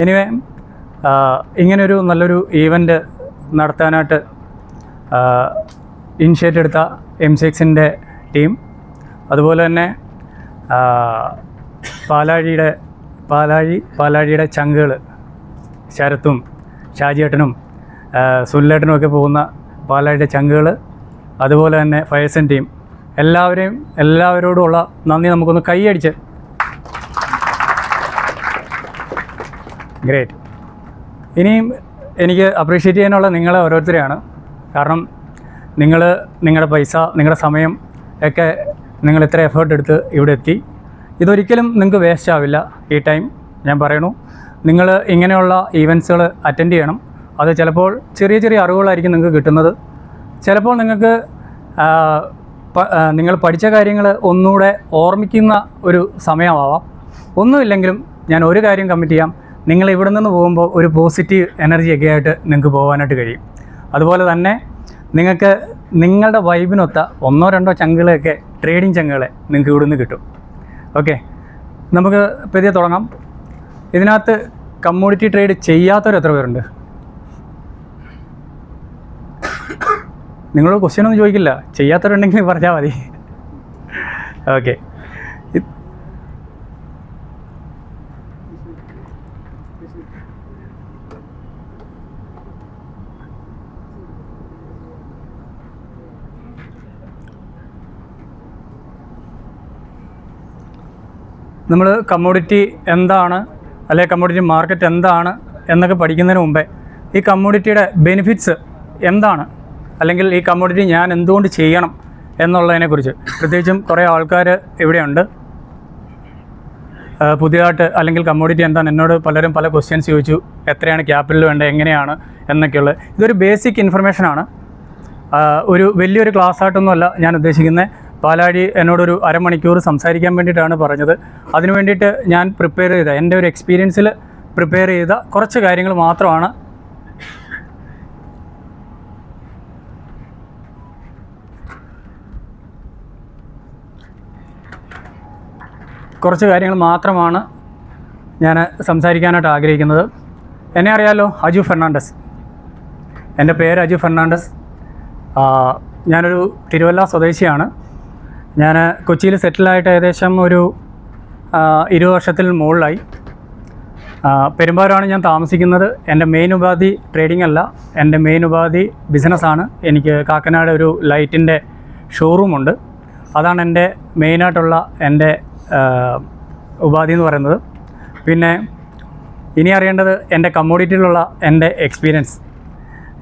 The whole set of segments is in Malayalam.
എനിവേ ഇങ്ങനൊരു നല്ലൊരു ഈവൻ്റ് നടത്താനായിട്ട് ഇനിഷ്യേറ്റ് എടുത്ത M6ൻ്റെ ടീം, അതുപോലെ തന്നെ പാലാഴിയുടെ ചങ്കുകൾ ശരത്തും ഷാജിയേട്ടനും സുല്ലേട്ടനും ഒക്കെ പോകുന്ന പാലാഴിയുടെ ചങ്കുകൾ, അതുപോലെ തന്നെ ഫയർസൻ ടീം, എല്ലാവരോടുമുള്ള നന്ദി നമുക്കൊന്ന് കൈയടിച്ച്. ഗ്രേറ്റ്. ഇനിയും എനിക്ക് അപ്രീഷിയേറ്റ് ചെയ്യാനുള്ള നിങ്ങളെ ഓരോരുത്തരെയാണ്. കാരണം നിങ്ങളുടെ പൈസ, നിങ്ങളുടെ സമയം ഒക്കെ നിങ്ങൾ ഇത്ര എഫേർട്ട് എടുത്ത് ഇവിടെ എത്തി. ഇതൊരിക്കലും നിങ്ങൾക്ക് വേസ്റ്റ് ആവില്ല. ഈ ടൈം ഞാൻ പറയണു, നിങ്ങൾ ഇങ്ങനെയുള്ള ഈവൻറ്റ്സുകൾ അറ്റൻഡ് ചെയ്യണം. അത് ചിലപ്പോൾ ചെറിയ ചെറിയ അറിവുകളായിരിക്കും നിങ്ങൾക്ക് കിട്ടുന്നത്. ചിലപ്പോൾ നിങ്ങൾക്ക് നിങ്ങൾ പഠിച്ച കാര്യങ്ങൾ ഒന്നുകൂടെ ഓർമ്മിക്കുന്ന ഒരു സമയമാവാം. ഒന്നുമില്ലെങ്കിലും ഞാൻ ഒരു കാര്യം കമ്മിറ്റ് ചെയ്യാം, നിങ്ങൾ ഇവിടെ നിന്ന് പോകുമ്പോൾ ഒരു പോസിറ്റീവ് എനർജിയൊക്കെ ആയിട്ട് നിങ്ങൾക്ക് പോകാനായിട്ട് കഴിയും. അതുപോലെ തന്നെ നിങ്ങൾക്ക് നിങ്ങളുടെ വൈബിനൊത്ത 1-2 ചങ്കുകളൊക്കെ, ട്രേഡിങ് ചങ്കുകളെ നിങ്ങൾക്ക് ഇവിടെ നിന്ന് കിട്ടും. ഓക്കെ, നമുക്ക് പതിയെ തുടങ്ങാം. ഇതിനകത്ത് കമ്മോഡിറ്റി ട്രേഡ് ചെയ്യാത്തവർ എത്ര പേരുണ്ട്? നിങ്ങളോട് ക്വസ്റ്റ്യനൊന്നും ചോദിക്കില്ല, ചെയ്യാത്തവരുണ്ടെങ്കിൽ പറഞ്ഞാൽ മതി. ഓക്കെ, നമ്മൾ കമ്മോഡിറ്റി എന്താണ്, അല്ലെങ്കിൽ കമ്മോഡിറ്റി മാർക്കറ്റ് എന്താണ് എന്നൊക്കെ പഠിക്കുന്നതിന് മുമ്പേ ഈ കമ്മോഡിറ്റിയുടെ ബെനിഫിറ്റ്സ് എന്താണ്, അല്ലെങ്കിൽ ഈ കമ്മോഡിറ്റി ഞാൻ എന്തുകൊണ്ട് ചെയ്യണം എന്നുള്ളതിനെക്കുറിച്ച്, പ്രത്യേകിച്ചും കുറേ ആൾക്കാർ ഇവിടെയുണ്ട് പുതിയതായിട്ട്, അല്ലെങ്കിൽ കമ്മോഡിറ്റി എന്താണ്, എന്നോട് പലരും പല ക്വസ്റ്റ്യൻസ് ചോദിച്ചു, എത്രയാണ് ക്യാപിറ്റൽ വേണ്ടത്, എങ്ങനെയാണ് എന്നൊക്കെയുള്ളത്. ഇതൊരു ബേസിക് ഇൻഫർമേഷനാണ്. ഒരു വലിയൊരു ക്ലാസ് ആയിട്ടൊന്നുമല്ല ഞാൻ ഉദ്ദേശിക്കുന്നത്. പാലാഴി എന്നോടൊരു അരമണിക്കൂർ സംസാരിക്കാൻ വേണ്ടിയിട്ടാണ് പറഞ്ഞത്. അതിനു വേണ്ടിയിട്ട് ഞാൻ പ്രിപ്പയർ ചെയ്ത, എൻ്റെ ഒരു എക്സ്പീരിയൻസിൽ പ്രിപ്പയർ ചെയ്ത കുറച്ച് കാര്യങ്ങൾ മാത്രമാണ്. ഞാൻ സംസാരിക്കാനായിട്ട് ആഗ്രഹിക്കുന്നത്. എന്നെ അറിയാലോ, അജു ഫെർണാണ്ടസ്. എൻ്റെ പേര് അജു ഫെർണാണ്ടസ്. ഞാനൊരു തിരുവല്ല സ്വദേശിയാണ്. ഞാൻ കൊച്ചിയിൽ സെറ്റിലായിട്ട് ഏകദേശം ഒരു 20 വർഷത്തിൽ മുകളിലായി. പെരുമ്പാവൂരാണ് ഞാൻ താമസിക്കുന്നത്. എൻ്റെ മെയിൻ ഉപാധി ട്രേഡിംഗ് അല്ല, എൻ്റെ മെയിൻ ഉപാധി ബിസിനസ്സാണ്. എനിക്ക് കാക്കനാട് ഒരു ലൈറ്റിൻ്റെ ഷോറൂമുണ്ട്. അതാണ് എൻ്റെ മെയിനായിട്ടുള്ള എൻ്റെ ഉപാധി എന്ന് പറയുന്നത്. പിന്നെ ഇനി അറിയേണ്ടത് എൻ്റെ കമ്മോഡിറ്റിയിലുള്ള എൻ്റെ എക്സ്പീരിയൻസ്.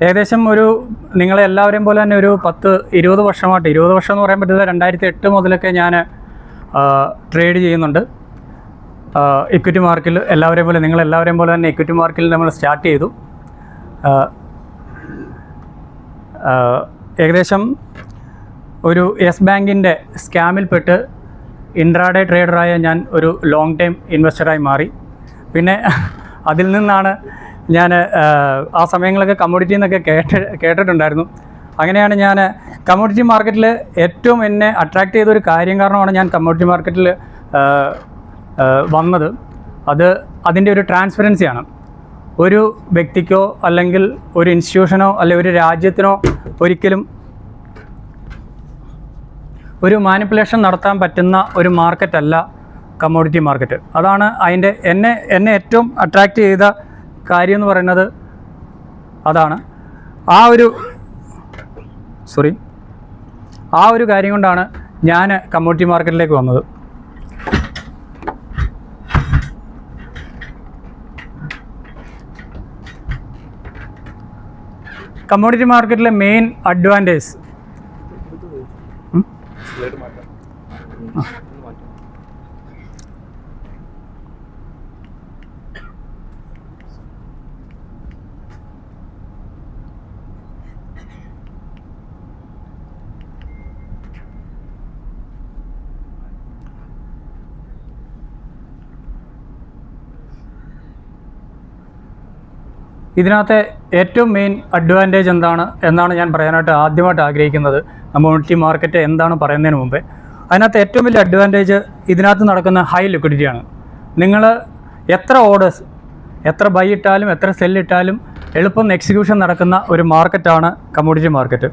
ഏകദേശം നിങ്ങളെ എല്ലാവരെയും പോലെ തന്നെ ഒരു 10-20 വർഷമായിട്ട്, 20 വർഷം എന്ന് പറയാൻ പറ്റില്ല, 2008 മുതലൊക്കെ ഞാൻ ട്രേഡ് ചെയ്യുന്നുണ്ട് ഇക്വിറ്റി മാർക്കിൽ. നിങ്ങളെല്ലാവരെയും പോലെ തന്നെ ഇക്വിറ്റി മാർക്കിൽ നമ്മൾ സ്റ്റാർട്ട് ചെയ്തു. ഏകദേശം ഒരു യെസ് ബാങ്കിൻ്റെ സ്കാമിൽപ്പെട്ട് ഇൻട്രാഡേ ട്രേഡറായ ഞാൻ ഒരു ലോങ് ടൈം ഇൻവെസ്റ്ററായി മാറി. പിന്നെ അതിൽ നിന്നാണ് ഞാൻ ആ സമയങ്ങളൊക്കെ കമ്മോഡിറ്റി എന്നൊക്കെ കേട്ടിട്ടുണ്ടായിരുന്നു. അങ്ങനെയാണ് ഞാൻ കമ്മോഡിറ്റി മാർക്കറ്റിൽ ഏറ്റവും എന്നെ അട്രാക്റ്റ് ചെയ്തൊരു കാരണമാണ് ഞാൻ കമ്മോഡിറ്റി മാർക്കറ്റിൽ വന്നത്. അതിൻ്റെ ഒരു ട്രാൻസ്പെറൻസിയാണ്. ഒരു വ്യക്തിക്കോ അല്ലെങ്കിൽ ഒരു ഇൻസ്റ്റിറ്റ്യൂഷനോ അല്ലെങ്കിൽ ഒരു രാജ്യത്തിനോ ഒരിക്കലും ഒരു മാനിപ്പുലേഷൻ നടത്താൻ പറ്റുന്ന ഒരു മാർക്കറ്റല്ല കമ്മോഡിറ്റി മാർക്കറ്റ്. അതാണ് എന്നെ ഏറ്റവും അട്രാക്റ്റ് ചെയ്ത കാര്യം എന്ന് പറയുന്നത്. അതാണ് ആ ഒരു കാര്യം കൊണ്ടാണ് ഞാൻ കമ്മോഡിറ്റി മാർക്കറ്റിലേക്ക് വന്നത്. കമ്മോഡിറ്റി മാർക്കറ്റിലെ മെയിൻ അഡ്വാൻറ്റേജ് ഇതിനകത്തെ ഏറ്റവും മെയിൻ അഡ്വാൻറ്റേജ് എന്നാണ് ഞാൻ പറയാനായിട്ട് ആദ്യമായിട്ട് ആഗ്രഹിക്കുന്നത്. കമ്മോഡിറ്റി മാർക്കറ്റ് എന്താണ് പറയുന്നതിന് മുമ്പേ, അതിനകത്ത് ഏറ്റവും വലിയ അഡ്വാൻറ്റേജ് ഇതിനകത്ത് നടക്കുന്ന ഹൈ ലിക്വിഡിറ്റിയാണ്. നിങ്ങൾ എത്ര ഓർഡേഴ്സ് എത്ര ബൈ ഇട്ടാലും എത്ര സെല്ലിട്ടാലും എളുപ്പം എക്സിക്യൂഷൻ നടക്കുന്ന ഒരു മാർക്കറ്റാണ് കമ്മോഡിറ്റി മാർക്കറ്റ്.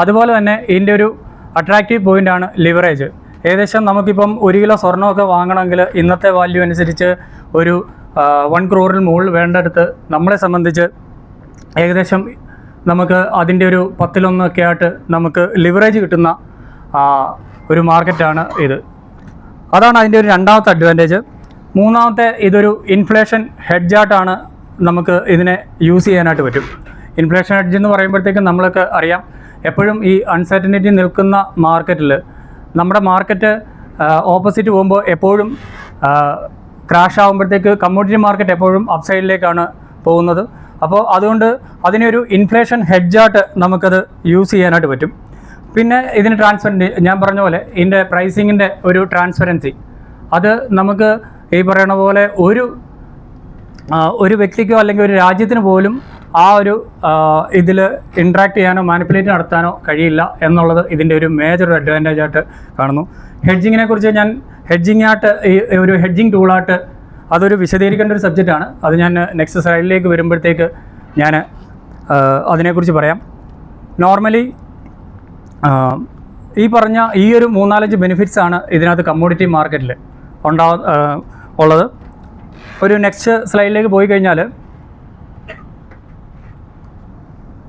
അതുപോലെ തന്നെ ഇതിൻ്റെ ഒരു അട്രാക്റ്റീവ് പോയിൻ്റാണ് ലിവറേജ്. ഏകദേശം നമുക്കിപ്പം 1 കിലോ സ്വർണ്ണമൊക്കെ വാങ്ങണമെങ്കിൽ ഇന്നത്തെ വാല്യൂ അനുസരിച്ച് ഒരു 1 crore മുകളിൽ വേണ്ടടുത്ത് നമ്മളെ സംബന്ധിച്ച് ഏകദേശം നമുക്ക് അതിൻ്റെ ഒരു 10-1 ഒക്കെ ആയിട്ട് നമുക്ക് ലിവറേജ് കിട്ടുന്ന ഒരു മാർക്കറ്റാണ് ഇത്. അതാണ് അതിൻ്റെ ഒരു രണ്ടാമത്തെ അഡ്വാൻറ്റേജ്. മൂന്നാമത്തെ, ഇതൊരു ഇൻഫ്ലേഷൻ ഹെഡ്ജായിട്ടാണ് നമുക്ക് ഇതിനെ യൂസ് ചെയ്യാനായിട്ട് പറ്റും. ഇൻഫ്ലേഷൻ ഹെഡ്ജ് എന്ന് പറയുമ്പോഴത്തേക്കും നമ്മൾക്ക് അറിയാം, എപ്പോഴും ഈ അൺസർട്ടനിറ്റി നിൽക്കുന്ന മാർക്കറ്റിൽ നമ്മുടെ മാർക്കറ്റ് ഓപ്പോസിറ്റ് പോകുമ്പോൾ എപ്പോഴും ക്രാഷ് ആകുമ്പോഴത്തേക്ക് കമ്മോഡിറ്റി മാർക്കറ്റ് എപ്പോഴും അപ്സൈഡിലേക്കാണ് പോകുന്നത്. അപ്പോൾ അതുകൊണ്ട് അതിനൊരു ഇൻഫ്ലേഷൻ ഹെഡ്ജായിട്ട് നമുക്കത് യൂസ് ചെയ്യാനായിട്ട് പറ്റും. പിന്നെ ഇതിന് ട്രാൻസ്പെറൻസി, ഞാൻ പറഞ്ഞ പോലെ ഇതിൻ്റെ പ്രൈസിങ്ങിൻ്റെ ഒരു ട്രാൻസ്പെറൻസി, അത് നമുക്ക് ഈ പറയുന്ന പോലെ ഒരു വ്യക്തിക്കോ അല്ലെങ്കിൽ ഒരു രാജ്യത്തിന് പോലും ആ ഒരു ഇതിൽ ഇൻട്രാക്ട് ചെയ്യാനോ മാനിപ്പുലേറ്റ് നടത്താനോ കഴിയില്ല എന്നുള്ളത് ഇതിൻ്റെ ഒരു മേജർ അഡ്വാൻറ്റേജ് ആയിട്ട് കാണുന്നു. ഹെഡ്ജിങ്ങിനെ കുറിച്ച് ഞാൻ ഈ ഒരു ഹെഡ്ജിങ് ടൂളായിട്ട് അതൊരു വിശദീകരിക്കേണ്ട ഒരു സബ്ജക്റ്റാണ്. അത് ഞാൻ നെക്സ്റ്റ് സ്ലൈഡിലേക്ക് വരുമ്പോഴത്തേക്ക് ഞാൻ അതിനെക്കുറിച്ച് പറയാം. നോർമലി ഈ പറഞ്ഞ ഈ ഒരു 3-4 ബെനിഫിറ്റ്സ് ആണ് ഇതിനകത്ത് കമ്മോഡിറ്റി മാർക്കറ്റിൽ ഉള്ളത്. ഒരു നെക്സ്റ്റ് സ്ലൈഡിലേക്ക് പോയി കഴിഞ്ഞാൽ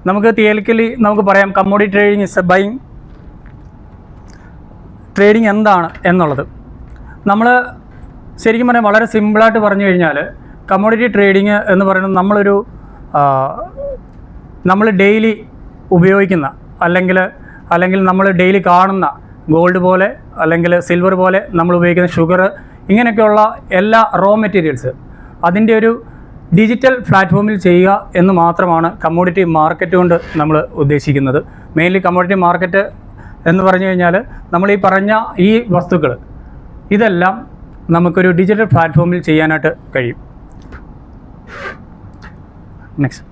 നമുക്ക് തിയറിക്കലി നമുക്ക് പറയാം commodity trading is A buying. Trading എന്താണ് എന്നുള്ളത് നമ്മൾ ശരിക്കും പറഞ്ഞാൽ വളരെ സിമ്പിളായിട്ട് പറഞ്ഞു കഴിഞ്ഞാൽ കമ്മോഡിറ്റി ട്രേഡിംഗ് എന്ന് പറയുന്നത് നമ്മൾ ഡെയിലി ഉപയോഗിക്കുന്ന അല്ലെങ്കിൽ നമ്മൾ ഡെയിലി കാണുന്ന ഗോൾഡ് പോലെ അല്ലെങ്കിൽ സിൽവർ പോലെ നമ്മൾ ഉപയോഗിക്കുന്ന ഷുഗർ, ഇങ്ങനെയൊക്കെയുള്ള എല്ലാ റോ മെറ്റീരിയൽസ് അതിൻ്റെ ഒരു ഡിജിറ്റൽ പ്ലാറ്റ്ഫോമിൽ ചെയ്യുക എന്ന് മാത്രമാണ് കമ്മോഡിറ്റി മാർക്കറ്റ് കൊണ്ട് നമ്മൾ ഉദ്ദേശിക്കുന്നത്. മെയിൻലി കമ്മോഡിറ്റി മാർക്കറ്റ് എന്ന് പറഞ്ഞു കഴിഞ്ഞാൽ നമ്മൾ ഈ പറഞ്ഞ ഈ വസ്തുക്കൾ ഇതെല്ലാം നമുക്കൊരു ഡിജിറ്റൽ പ്ലാറ്റ്ഫോമിൽ ചെയ്യാനായിട്ട് കഴിയും. നെക്സ്റ്റ്,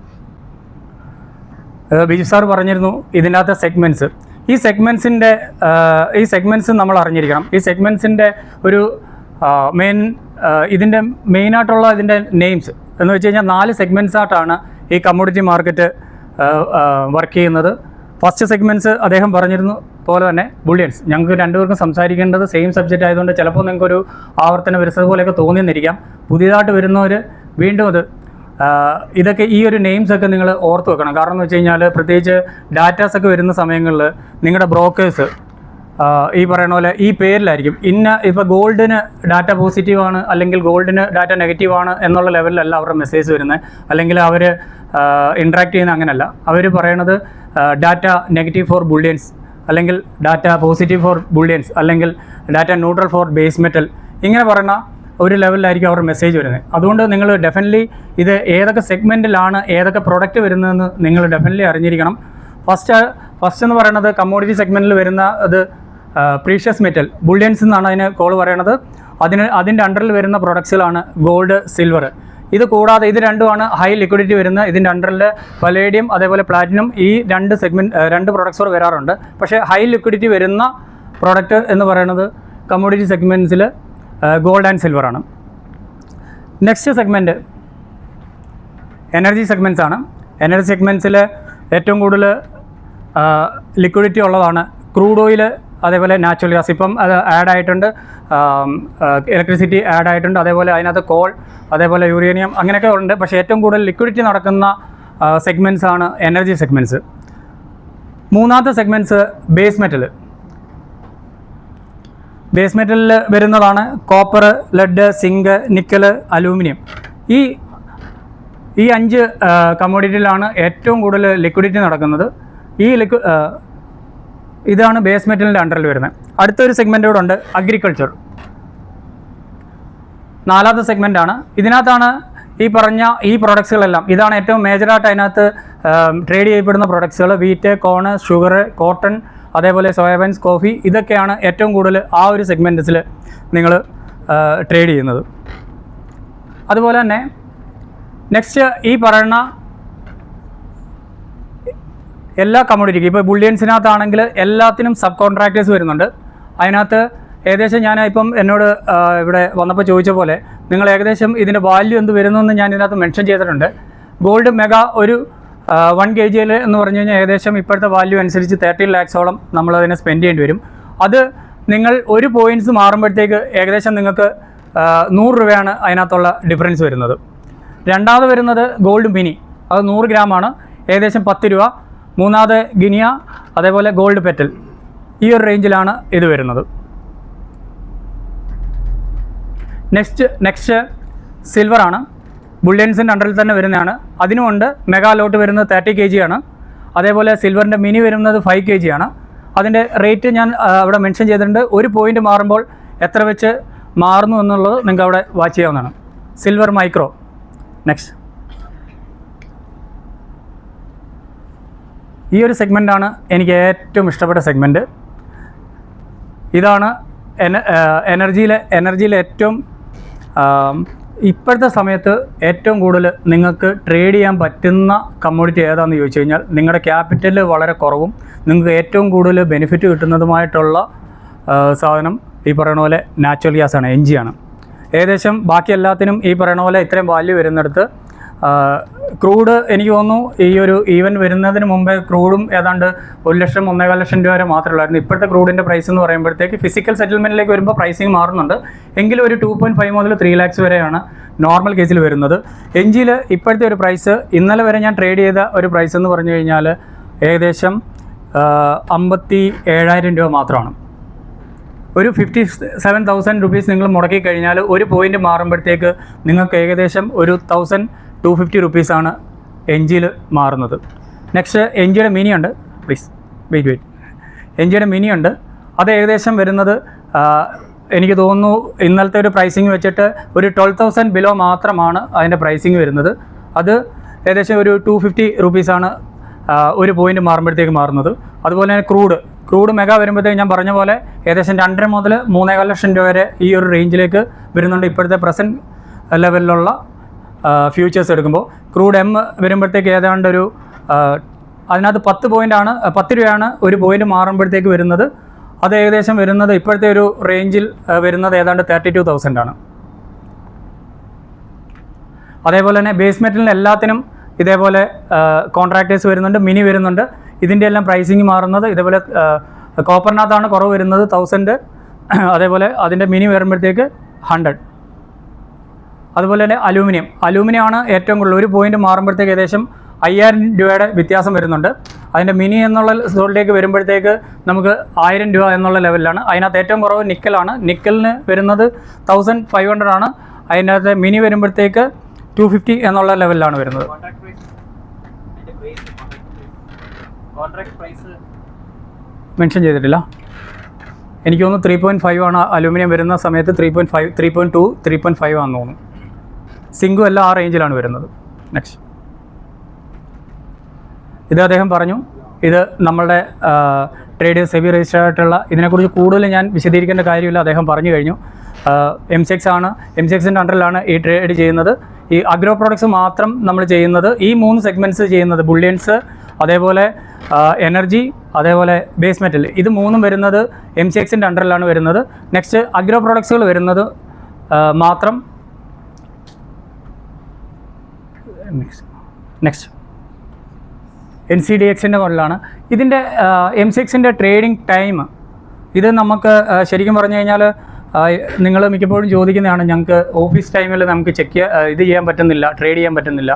ബിജു സാർ പറഞ്ഞിരുന്നു ഇതിനകത്തെ സെഗ്മെൻറ്റ്സ്. ഈ സെഗ്മെൻറ്റ്സ് നമ്മൾ അറിഞ്ഞിരിക്കണം. ഈ സെഗ്മെൻറ്റ്സിൻ്റെ ഒരു ഇതിൻ്റെ മെയിനായിട്ടുള്ള ഇതിൻ്റെ നെയിംസ് എന്ന് വെച്ച് കഴിഞ്ഞാൽ 4 സെഗ്മെൻറ്റ്സ് ആയിട്ടാണ് ഈ കമ്മോഡിറ്റി മാർക്കറ്റ് വർക്ക് ചെയ്യുന്നത്. ഫസ്റ്റ് സെഗ്മെൻറ്റ്സ് അദ്ദേഹം പറഞ്ഞിരുന്നു പോലെ തന്നെ ബുള്ളിയൻസ്. ഞങ്ങൾക്ക് രണ്ടുപേർക്കും സംസാരിക്കേണ്ടത് സെയിം സബ്ജക്റ്റ് ആയതുകൊണ്ട് ചിലപ്പോൾ നിങ്ങൾക്കൊരു ആവർത്തന വരുന്നത് പോലെയൊക്കെ തോന്നിയെന്നിരിക്കാം. പുതിയതായിട്ട് വരുന്നവർ വീണ്ടും ഇതൊക്കെ ഈ ഒരു നെയിംസൊക്കെ നിങ്ങൾ ഓർത്ത് വെക്കണം. കാരണം എന്ന് വെച്ച് കഴിഞ്ഞാൽ പ്രത്യേകിച്ച് ഡാറ്റാസൊക്കെ വരുന്ന സമയങ്ങളിൽ നിങ്ങളുടെ ബ്രോക്കേഴ്സ് ഈ പറയുന്ന പോലെ ഈ പേരിലായിരിക്കും ഇപ്പോൾ ഗോൾഡിന് ഡാറ്റ പോസിറ്റീവാണ് അല്ലെങ്കിൽ ഗോൾഡിന് ഡാറ്റ നെഗറ്റീവാണ് എന്നുള്ള ലെവലിലല്ല അവരുടെ മെസ്സേജ് വരുന്നത്, അല്ലെങ്കിൽ അവർ ഇൻട്രാക്ട് ചെയ്യുന്ന അങ്ങനെയല്ല. അവർ പറയണത് ഡാറ്റ നെഗറ്റീവ് ഫോർ ബുള്ളിയൻസ്, അല്ലെങ്കിൽ ഡാറ്റ പോസിറ്റീവ് ഫോർ ബുള്ളിയൻസ്, അല്ലെങ്കിൽ data neutral for base metal, ഇങ്ങനെ പറയുന്ന ഒരു ലെവലിലായിരിക്കും അവരുടെ മെസ്സേജ് വരുന്നത്. അതുകൊണ്ട് നിങ്ങൾ ഡെഫിനറ്റ്ലി ഇത് ഏതൊക്കെ സെഗ്മെൻറ്റിലാണ് ഏതൊക്കെ പ്രൊഡക്റ്റ് വരുന്നതെന്ന് നിങ്ങൾ ഡെഫിനറ്റ്ലി അറിഞ്ഞിരിക്കണം. ഫസ്റ്റ് എന്ന് പറയുന്നത് കമ്മോഡിറ്റി സെഗ്മെൻറ്റിൽ വരുന്ന പ്രീഷ്യസ് മെറ്റൽ ബുള്ളിയൻസ് എന്നാണ് അതിന് കോൾ പറയണത്. അതിൻ്റെ അണ്ടറിൽ വരുന്ന പ്രൊഡക്ട്സുകളാണ് ഗോൾഡ്, സിൽവർ. ഇത് കൂടാതെ ഇത് രണ്ടുമാണ് ഹൈ ലിക്വിഡിറ്റി വരുന്ന. ഇതിൻ്റെ അണ്ടറിൽ പലേഡിയം അതേപോലെ പ്ലാറ്റിനം, ഈ രണ്ട് പ്രൊഡക്ട്സുകൾ വരാറുണ്ട്. പക്ഷേ ഹൈ ലിക്വിഡിറ്റി വരുന്ന പ്രൊഡക്റ്റ് എന്ന് പറയുന്നത് കമ്മോഡിറ്റി സെഗ്മെൻറ്റ്സിൽ ഗോൾഡ് ആൻഡ് സിൽവർ ആണ്. നെക്സ്റ്റ് സെഗ്മെൻറ്റ് എനർജി സെഗ്മെൻറ്റ്സ് ആണ്. എനർജി സെഗ്മെൻറ്റ്സിൽ ഏറ്റവും കൂടുതൽ ലിക്വിഡിറ്റി ഉള്ളതാണ് ക്രൂഡ് ഓയിൽ, അതേപോലെ നാച്ചുറൽ ഗ്യാസ്. ഇപ്പം അത് ആഡ് ആയിട്ടുണ്ട്, ഇലക്ട്രിസിറ്റി ആഡ് ആയിട്ടുണ്ട്, അതേപോലെ അതിനകത്ത് കോൾ, അതേപോലെ യുറേനിയം, അങ്ങനെയൊക്കെ ഉണ്ട്. പക്ഷേ ഏറ്റവും കൂടുതൽ ലിക്വിഡിറ്റി നടക്കുന്ന സെഗ്മെൻറ്റ്സ് ആണ് എനർജി സെഗ്മെൻറ്റ്സ്. മൂന്നാമത്തെ സെഗ്മെൻറ്റ്സ് ബേസ് മെറ്റൽ. ബേസ് മെറ്റലിൽ വരുന്നതാണ് copper, lead, zinc, nickel, aluminium. ഈ 5 കമ്മോഡിറ്റിയിലാണ് ഏറ്റവും കൂടുതൽ ലിക്വിഡിറ്റി നടക്കുന്നത്. ഇതാണ് ബേസ് മെറ്റലിൻ്റെ അണ്ടറിൽ വരുന്നത്. അടുത്തൊരു സെഗ്മെൻ്റ് കൂടെ ഉണ്ട്, അഗ്രികൾച്ചർ. 4ാമത്തെ സെഗ്മെൻ്റാണ്. ഇതിനകത്താണ് ഈ പറഞ്ഞ ഈ പ്രൊഡക്ട്സുകളെല്ലാം. ഇതാണ് ഏറ്റവും മേജറായിട്ട് അതിനകത്ത് ട്രേഡ് ചെയ്യപ്പെടുന്ന പ്രൊഡക്ട്സുകൾ. വീറ്റ്, കോൺ, ഷുഗർ, കോട്ടൺ, അതേപോലെ സോയാബീൻസ്, കോഫി, ഇതൊക്കെയാണ് ഏറ്റവും കൂടുതൽ ആ ഒരു സെഗ്മെൻറ്റ്സിൽ നിങ്ങൾ ട്രേഡ് ചെയ്യുന്നത്. അതുപോലെ തന്നെ നെക്സ്റ്റ് ഈ പറയുന്ന എല്ലാ കമ്മോഡിറ്റിക്കും, ഇപ്പോൾ ബുള്ളിയൻസിനകത്താണെങ്കിൽ എല്ലാത്തിനും സബ് കോൺട്രാക്ടേഴ്സ് വരുന്നുണ്ട്. അതിനകത്ത് ഏകദേശം ഞാൻ ഇപ്പം എന്നോട് ഇവിടെ വന്നപ്പോൾ ചോദിച്ച പോലെ നിങ്ങൾ ഏകദേശം ഇതിൻ്റെ വാല്യൂ എന്ത് വരുന്നതെന്ന് ഞാൻ ഇതിനകത്ത് മെൻഷൻ ചെയ്തിട്ടുണ്ട്. ഗോൾഡ് മെഗാ ഒരു 1 kg എന്ന് പറഞ്ഞു കഴിഞ്ഞാൽ ഏകദേശം ഇപ്പോഴത്തെ വാല്യൂ അനുസരിച്ച് 13 lakhsോളം നമ്മളതിനെ സ്പെൻഡ് ചെയ്യേണ്ടി വരും. അത് നിങ്ങൾ ഒരു പോയിൻറ്റ്സ് മാറുമ്പോഴത്തേക്ക് ഏകദേശം നിങ്ങൾക്ക് 100 രൂപയാണ് അതിനകത്തുള്ള ഡിഫറൻസ് വരുന്നത്. രണ്ടാമത് വരുന്നത് ഗോൾഡ് മിനി, അത് 100 ഗ്രാമാണ്, ഏകദേശം 10 രൂപ. മൂന്നാമത് ഗിനിയ, അതേപോലെ ഗോൾഡ് പെറ്റൽ, ഈ ഒരു റേഞ്ചിലാണ് ഇത് വരുന്നത്. നെക്സ്റ്റ് സിൽവറാണ്, ബുള്ളിയൻസിൻ്റെ അണ്ടറിൽ തന്നെ വരുന്നതാണ്. അതിനുമുണ്ട് മെഗാ ലോട്ട് വരുന്നത് 30 kg ആണ്. അതേപോലെ സിൽവറിൻ്റെ മിനി വരുന്നത് 5 kg ആണ്. അതിൻ്റെ റേറ്റ് ഞാൻ അവിടെ മെൻഷൻ ചെയ്തിട്ടുണ്ട്. ഒരു പോയിൻ്റ് മാറുമ്പോൾ എത്ര വെച്ച് മാറുന്നു എന്നുള്ളത് നിങ്ങൾക്ക് അവിടെ വാച്ച് ചെയ്യാവുന്നതാണ്. Silver micro. നെക്സ്റ്റ് ഈ ഒരു സെഗ്മെൻറ്റാണ് എനിക്ക് ഏറ്റവും ഇഷ്ടപ്പെട്ട സെഗ്മെൻറ്റ്. ഇതാണ് എനർജിയിലെ ഏറ്റവും ഇപ്പോഴത്തെ സമയത്ത് ഏറ്റവും കൂടുതൽ നിങ്ങൾക്ക് ട്രേഡ് ചെയ്യാൻ പറ്റുന്ന കമ്മോഡിറ്റി ഏതാണെന്ന് ചോദിച്ചു കഴിഞ്ഞാൽ നിങ്ങളുടെ ക്യാപിറ്റൽ വളരെ കുറവും നിങ്ങൾക്ക് ഏറ്റവും കൂടുതൽ ബെനിഫിറ്റ് കിട്ടുന്നതുമായിട്ടുള്ള സാധനം ഈ പറയുന്ന പോലെ നാച്ചുറൽ ഗ്യാസാണ്, NG ആണ്. ഏകദേശം ബാക്കി എല്ലാത്തിനും ഈ പറയുന്ന പോലെ ഇത്രയും വാല്യൂ വരുന്നിടത്ത് ക്രൂഡ് എനിക്ക് തോന്നുന്നു ഈ ഒരു ഈവൻ വരുന്നതിന് മുമ്പേ ക്രൂഡും ഏതാണ്ട് 1 ലക്ഷം 1.25 ലക്ഷം രൂപ വരെ മാത്രമേ ഉള്ളായിരുന്നു. ഇപ്പോഴത്തെ ക്രൂഡിൻ്റെ പ്രൈസ് എന്ന് പറയുമ്പോഴത്തേക്ക് ഫിസിക്കൽ സെറ്റിൽമെൻറ്റിലേക്ക് വരുമ്പോൾ പ്രൈസിങ് മാറുന്നുണ്ട്. എങ്കിലും ഒരു 2.5 മുതൽ 3 lakhs വരെയാണ് നോർമൽ കേസിൽ വരുന്നത്. NGയിൽ ഇപ്പോഴത്തെ ഒരു പ്രൈസ് ഇന്നലെ വരെ ഞാൻ ട്രേഡ് ചെയ്ത ഒരു പ്രൈസ് എന്ന് പറഞ്ഞു കഴിഞ്ഞാൽ ഏകദേശം 57,000 രൂപ മാത്രമാണ്. ഒരു 57,000 rupees നിങ്ങൾ മുടക്കി കഴിഞ്ഞാൽ ഒരു പോയിൻ്റ് മാറുമ്പോഴത്തേക്ക് നിങ്ങൾക്ക് ഏകദേശം ഒരു 1,250 rupees ആണ് NGയിൽ മാറുന്നത്. നെക്സ്റ്റ് NGയുടെ മിനി ഉണ്ട്, പ്ലീസ് വെയിറ്റ്. NGയുടെ മിനി ഉണ്ട്, അത് ഏകദേശം വരുന്നത് എനിക്ക് തോന്നുന്നു ഇന്നലത്തെ ഒരു പ്രൈസിങ് വെച്ചിട്ട് ഒരു 12,000 ബിലോ മാത്രമാണ് അതിൻ്റെ പ്രൈസിങ് വരുന്നത്. അത് ഏകദേശം ഒരു 250 rupees ആണ് ഒരു പോയിൻ്റ് മാറുമ്പോഴത്തേക്ക് മാറുന്നത്. അതുപോലെ തന്നെ ക്രൂഡ് മെഗാ വരുമ്പോഴത്തേക്ക് ഞാൻ പറഞ്ഞ പോലെ ഏകദേശം 2.5 മുതൽ 3.25 ലക്ഷം രൂപ വരെ ഈ ഒരു റേഞ്ചിലേക്ക് വരുന്നുണ്ട് ഇപ്പോഴത്തെ പ്രസൻറ്റ് ലെവലിലുള്ള ഫ്യൂച്ചേഴ്സ് എടുക്കുമ്പോൾ. ക്രൂഡ് M വരുമ്പോഴത്തേക്ക് ഏതാണ്ട് ഒരു അതിനകത്ത് 10 രൂപയാണ് ഒരു പോയിൻ്റ് മാറുമ്പോഴത്തേക്ക് വരുന്നത്. അത് ഏകദേശം വരുന്നത് ഇപ്പോഴത്തെ ഒരു റേഞ്ചിൽ വരുന്നത് ഏതാണ്ട് 32,000 ആണ്. അതേപോലെ തന്നെ ബേസ് മെറ്റലിന് എല്ലാത്തിനും ഇതേപോലെ കോൺട്രാക്ടേഴ്സ് വരുന്നുണ്ട്, മിനി വരുന്നുണ്ട്. ഇതിൻ്റെ എല്ലാം പ്രൈസിങ് മാറുന്നത് ഇതേപോലെ കോപ്പറിനകത്താണ് കുറവ് വരുന്നത് 1000, അതേപോലെ അതിൻ്റെ മിനി വരുമ്പോഴത്തേക്ക് 100. അതുപോലെ തന്നെ അലൂമിനിയമാണ് ഏറ്റവും കൂടുതൽ ഒരു പോയിൻ്റ് മാറുമ്പോഴത്തേക്ക് ഏകദേശം 5,000 രൂപയുടെ വ്യത്യാസം വരുന്നുണ്ട്. അതിൻ്റെ മിനി എന്നുള്ള സോളിലേക്ക് വരുമ്പോഴത്തേക്ക് നമുക്ക് 1000 രൂപ എന്നുള്ള ലെവലിലാണ്. അതിനകത്ത് ഏറ്റവും കുറവ് നിക്കലാണ്. നിക്കലിന് വരുന്നത് 1,500 ആണ്. അതിനകത്ത് മിനി വരുമ്പോഴത്തേക്ക് 250 എന്നുള്ള ലെവലിലാണ് വരുന്നത്. മെൻഷൻ ചെയ്തിട്ടില്ല. എനിക്ക് തോന്നുന്നു 3.5 ആണ് അലൂമിനിയം വരുന്ന സമയത്ത്. 3.5, 3.2, 3.5 ആണെന്ന് തോന്നുന്നു. സിങ്കും എല്ലാം ആ റേഞ്ചിലാണ് വരുന്നത്. നെക്സ്റ്റ് ഇത് അദ്ദേഹം പറഞ്ഞു, ഇത് നമ്മളുടെ ട്രേഡ് സെബി രജിസ്റ്റർ ആയിട്ടുള്ള ഇതിനെക്കുറിച്ച് കൂടുതൽ ഞാൻ വിശദീകരിക്കേണ്ട കാര്യമില്ല, അദ്ദേഹം പറഞ്ഞു കഴിഞ്ഞു. MCX ആണ്, MCXൻ്റെ അണ്ടറിലാണ് ഈ ട്രേഡ് ചെയ്യുന്നത്. ഈ അഗ്രോ പ്രോഡക്ട്സ് മാത്രം നമ്മൾ ചെയ്യുന്നത് ഈ 3 സെഗ്മെൻറ്റ്സ് ചെയ്യുന്നത് ബുള്ളിയൻസ്, അതേപോലെ എനർജി, അതേപോലെ ബേസ് മെറ്റൽ, ഇത് 3ഉം വരുന്നത് MCXൻ്റെ അണ്ടറിലാണ് വരുന്നത്. നെക്സ്റ്റ് അഗ്രോ പ്രോഡക്ട്സുകൾ വരുന്നത് മാത്രം നെക്സ്റ്റ് NCDEXൻ്റെ മുകളിലാണ്. ഇതിൻ്റെ MCXൻ്റെ ട്രേഡിംഗ് ടൈം ഇത് നമുക്ക് ശരിക്കും പറഞ്ഞു കഴിഞ്ഞാൽ നിങ്ങൾ മിക്കപ്പോഴും ചോദിക്കുന്നതാണ്, ഞങ്ങൾക്ക് ഓഫീസ് ടൈമിൽ നമുക്ക് ഇത് ചെയ്യാൻ പറ്റുന്നില്ല, ട്രേഡ് ചെയ്യാൻ പറ്റുന്നില്ല.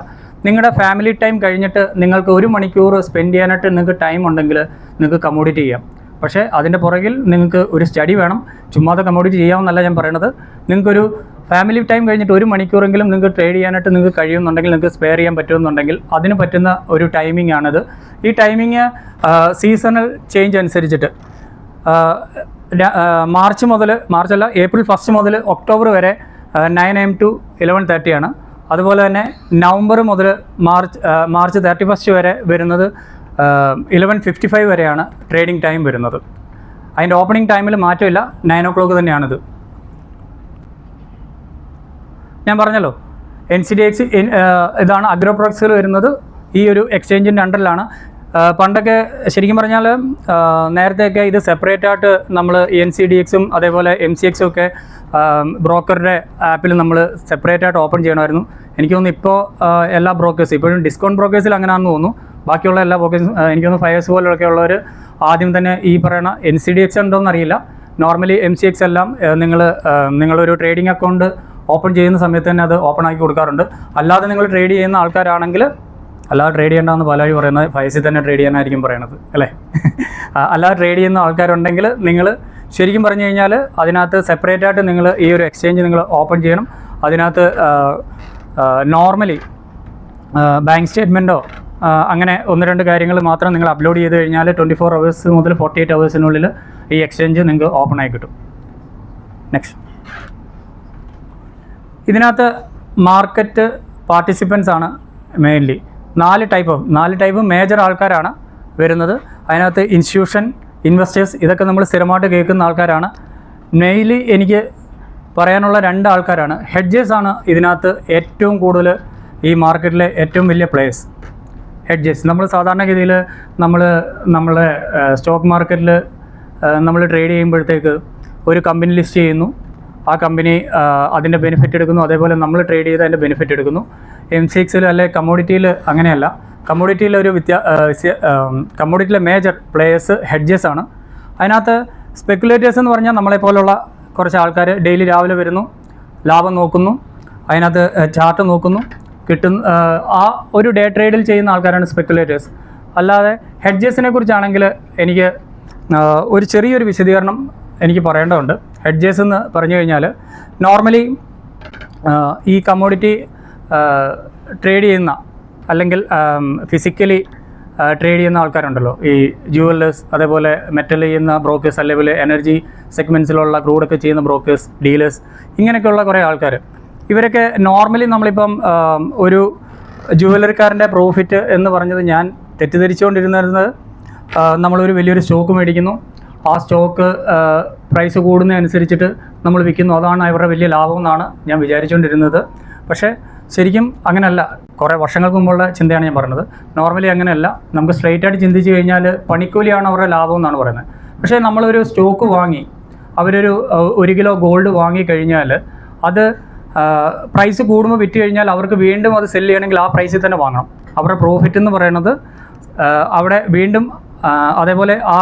നിങ്ങളുടെ ഫാമിലി ടൈം കഴിഞ്ഞിട്ട് നിങ്ങൾക്ക് 1 മണിക്കൂർ സ്പെൻഡ് ചെയ്യാനായിട്ട് നിങ്ങൾക്ക് ടൈം ഉണ്ടെങ്കിൽ നിങ്ങൾക്ക് കമ്മോഡിറ്റി ചെയ്യാം. പക്ഷേ അതിൻ്റെ പുറകിൽ നിങ്ങൾക്ക് ഒരു സ്റ്റഡി വേണം. ചുമ്മാതെ കമ്മോഡിറ്റി ചെയ്യാമെന്നല്ല ഞാൻ പറയണത്. നിങ്ങൾക്കൊരു ഫാമിലി ടൈം കഴിഞ്ഞിട്ട് 1 മണിക്കൂറെങ്കിലും നിങ്ങൾക്ക് ട്രേഡ് ചെയ്യാനായിട്ട് നിങ്ങൾക്ക് കഴിയുമെന്നുണ്ടെങ്കിൽ, നിങ്ങൾക്ക് സ്പെയർ ചെയ്യാൻ പറ്റുമെന്നുണ്ടെങ്കിൽ അതിന് പറ്റുന്ന ഒരു ടൈമിംഗ് ആണിത്. ഈ ടൈമിങ് സീസണൽ ചേഞ്ച് അനുസരിച്ചിട്ട് ഏപ്രിൽ 1 മുതൽ ഒക്ടോബർ വരെ 9 AM to 11:30 ആണ്. അതുപോലെ തന്നെ നവംബർ മുതൽ മാർച്ച് 31 വരെ വരുന്നത് 11:55 വരെയാണ് ട്രേഡിംഗ് ടൈം വരുന്നത്. അതിൻ്റെ ഓപ്പണിംഗ് ടൈമിൽ മാറ്റമില്ല, 9 o'clock തന്നെയാണിത്. ഞാൻ പറഞ്ഞല്ലോ NCDEX ഇതാണ് അഗ്രോ പ്രോഡക്ട്സുകൾ വരുന്നത് ഈ ഒരു എക്സ്ചേഞ്ചിൻ്റെ അണ്ടറിലാണ്. പണ്ടൊക്കെ ശരിക്കും പറഞ്ഞാൽ നേരത്തെയൊക്കെ ഇത് സെപ്പറേറ്റ് ആയിട്ട് നമ്മൾ NCDX അതേപോലെ MCX ഒക്കെ ബ്രോക്കറുടെ ആപ്പിൽ നമ്മൾ സെപ്പറേറ്റ് ആയിട്ട് ഓപ്പൺ ചെയ്യണമായിരുന്നു. എനിക്ക് തോന്നുന്നു ഇപ്പോൾ എല്ലാ ബ്രോക്കേഴ്സും ഇപ്പോഴും ഡിസ്കൗണ്ട് ബ്രോക്കേഴ്സിൽ അങ്ങനെയാണെന്ന് തോന്നുന്നു. ബാക്കിയുള്ള എല്ലാ ബ്രോക്കേഴ്സും എനിക്ക് തോന്നുന്നു ഫയേഴ്സ് പോലെയൊക്കെ ഉള്ളവർ ആദ്യം തന്നെ ഈ പറയുന്ന NCDX ഉണ്ടോയെന്ന് അറിയില്ല, നോർമലി MCX എല്ലാം നിങ്ങളൊരു ട്രേഡിംഗ് അക്കൗണ്ട് ഓപ്പൺ ചെയ്യുന്ന സമയത്ത് തന്നെ അത് ഓപ്പൺ ആക്കി കൊടുക്കാറുണ്ട്. അല്ലാതെ നിങ്ങൾ ട്രേഡ് ചെയ്യുന്ന ആൾക്കാരാണെങ്കിൽ, അല്ലാതെ ട്രേഡ് ചെയ്യേണ്ടതെന്ന് പലരും പറയുന്നത് ഫയസിൽ തന്നെ ട്രേഡ് ചെയ്യാനായിരിക്കും പറയണത് അല്ലേ. അല്ലാതെ ട്രേഡ് ചെയ്യുന്ന ആൾക്കാരുണ്ടെങ്കിൽ നിങ്ങൾ ശരിക്കും പറഞ്ഞു കഴിഞ്ഞാൽ അതിനകത്ത് സെപ്പറേറ്റ് ആയിട്ട് നിങ്ങൾ ഈ ഒരു എക്സ്ചേഞ്ച് നിങ്ങൾ ഓപ്പൺ ചെയ്യണം. അതിനകത്ത് നോർമലി ബാങ്ക് സ്റ്റേറ്റ്മെൻറ്റോ അങ്ങനെ 1-2 കാര്യങ്ങൾ മാത്രം നിങ്ങൾ അപ്ലോഡ് ചെയ്ത് കഴിഞ്ഞാൽ 24 hours മുതൽ 48 hours ഈ എക്സ്ചേഞ്ച് നിങ്ങൾക്ക് ഓപ്പൺ ആയി കിട്ടും. നെക്സ്റ്റ്, ഇതിനകത്ത് മാർക്കറ്റ് പാർട്ടിസിപ്പൻസ് ആണ് മെയിൻലി 4 ടൈപ്പ് മേജർ ആൾക്കാരാണ് വരുന്നത്. അതിനകത്ത് ഇൻസ്റ്റിറ്റ്യൂഷൻ ഇൻവെസ്റ്റേഴ്സ്, ഇതൊക്കെ നമ്മൾ സ്ഥിരമായിട്ട് കേൾക്കുന്ന ആൾക്കാരാണ്. മെയിൻലി എനിക്ക് പറയാനുള്ള 2 ആൾക്കാരാണ്. ഹെഡ്ജേഴ്സ് ആണ് ഇതിനകത്ത് ഏറ്റവും കൂടുതൽ ഈ മാർക്കറ്റിലെ ഏറ്റവും വലിയ പ്ലേയേഴ്സ്. ഹെഡ്ജേഴ്സ് നമ്മൾ സാധാരണഗതിയിൽ നമ്മളെ സ്റ്റോക്ക് മാർക്കറ്റിൽ നമ്മൾ ട്രേഡ് ചെയ്യുമ്പോഴത്തേക്ക് ഒരു കമ്പനി ലിസ്റ്റ് ചെയ്യുന്നു, ആ കമ്പനി അതിൻ്റെ ബെനിഫിറ്റ് എടുക്കുന്നു, അതേപോലെ നമ്മൾ ട്രേഡ് ചെയ്ത് അതിൻ്റെ ബെനിഫിറ്റ് എടുക്കുന്നു. MCX അല്ലെ കമ്മോഡിറ്റിയിൽ അങ്ങനെയല്ല. കമ്മോഡിറ്റിയിലെ മേജർ പ്ലേയേഴ്സ് ഹെഡ്ജേഴ്സ് ആണ്. അതിനകത്ത് സ്പെക്കുലേറ്റേഴ്സ് എന്ന് പറഞ്ഞാൽ നമ്മളെപ്പോലുള്ള കുറച്ച് ആൾക്കാർ ഡെയിലി രാവിലെ വരുന്നു, ലാഭം നോക്കുന്നു, അതിനകത്ത് ചാർട്ട് നോക്കുന്നു, ആ ഒരു ഡേ ട്രേഡിൽ ചെയ്യുന്ന ആൾക്കാരാണ് സ്പെക്കുലേറ്റേഴ്സ്. അല്ലാതെ ഹെഡ്ജേഴ്സിനെ കുറിച്ചാണെങ്കിൽ എനിക്ക് ഒരു ചെറിയൊരു വിശദീകരണം എനിക്ക് പറയേണ്ടതുണ്ട്. ഹെഡ്ജേഴ്സ് എന്ന് പറഞ്ഞു കഴിഞ്ഞാൽ നോർമലി ഈ കമ്മോഡിറ്റി ട്രേഡ് ചെയ്യുന്ന അല്ലെങ്കിൽ ഫിസിക്കലി ട്രേഡ് ചെയ്യുന്ന ആൾക്കാരുണ്ടല്ലോ, ഈ ജുവലേഴ്സ്, അതേപോലെ മെറ്റൽ ചെയ്യുന്ന ബ്രോക്കേഴ്സ്, അതേപോലെ എനർജി സെഗ്മെൻറ്റ്സിലുള്ള ക്രൂഡൊക്കെ ചെയ്യുന്ന ബ്രോക്കേഴ്സ്, ഡീലേഴ്സ്, ഇങ്ങനെയൊക്കെയുള്ള കുറേ ആൾക്കാർ. ഇവരൊക്കെ നോർമലി നമ്മളിപ്പം ഒരു ജുവലറിക്കാരൻ്റെ പ്രോഫിറ്റ് എന്ന് പറഞ്ഞത് ഞാൻ തെറ്റിദ്ധരിച്ചുകൊണ്ടിരുന്നത്, നമ്മളൊരു വലിയൊരു സ്റ്റോക്ക് മേടിക്കുന്നു, ആ സ്റ്റോക്ക് പ്രൈസ് കൂടുന്നതനുസരിച്ചിട്ട് നമ്മൾ വിൽക്കുന്നു, അതാണ് അവരുടെ വലിയ ലാഭം എന്നാണ് ഞാൻ വിചാരിച്ചുകൊണ്ടിരുന്നത്. പക്ഷേ ശരിക്കും അങ്ങനെയല്ല. കുറേ വർഷങ്ങൾക്ക് മുമ്പുള്ള ചിന്തയാണ് ഞാൻ പറഞ്ഞത്. നോർമലി അങ്ങനെയല്ല. നമുക്ക് സ്ട്രെയിറ്റ് ആയിട്ട് ചിന്തിച്ച് കഴിഞ്ഞാൽ പണിക്കൂലിയാണ് അവരുടെ ലാഭം എന്നാണ് പറയുന്നത്. പക്ഷേ നമ്മളൊരു സ്റ്റോക്ക് വാങ്ങി, അവരൊരു 1 കിലോ ഗോൾഡ് വാങ്ങിക്കഴിഞ്ഞാൽ അത് പ്രൈസ് കൂടുമ്പോൾ വിറ്റ് കഴിഞ്ഞാൽ അവർക്ക് വീണ്ടും അത് സെല്ല് ചെയ്യണമെങ്കിൽ ആ പ്രൈസിൽ തന്നെ വാങ്ങണം. അവരുടെ പ്രോഫിറ്റ് എന്ന് പറയുന്നത് അവിടെ വീണ്ടും അതേപോലെ ആ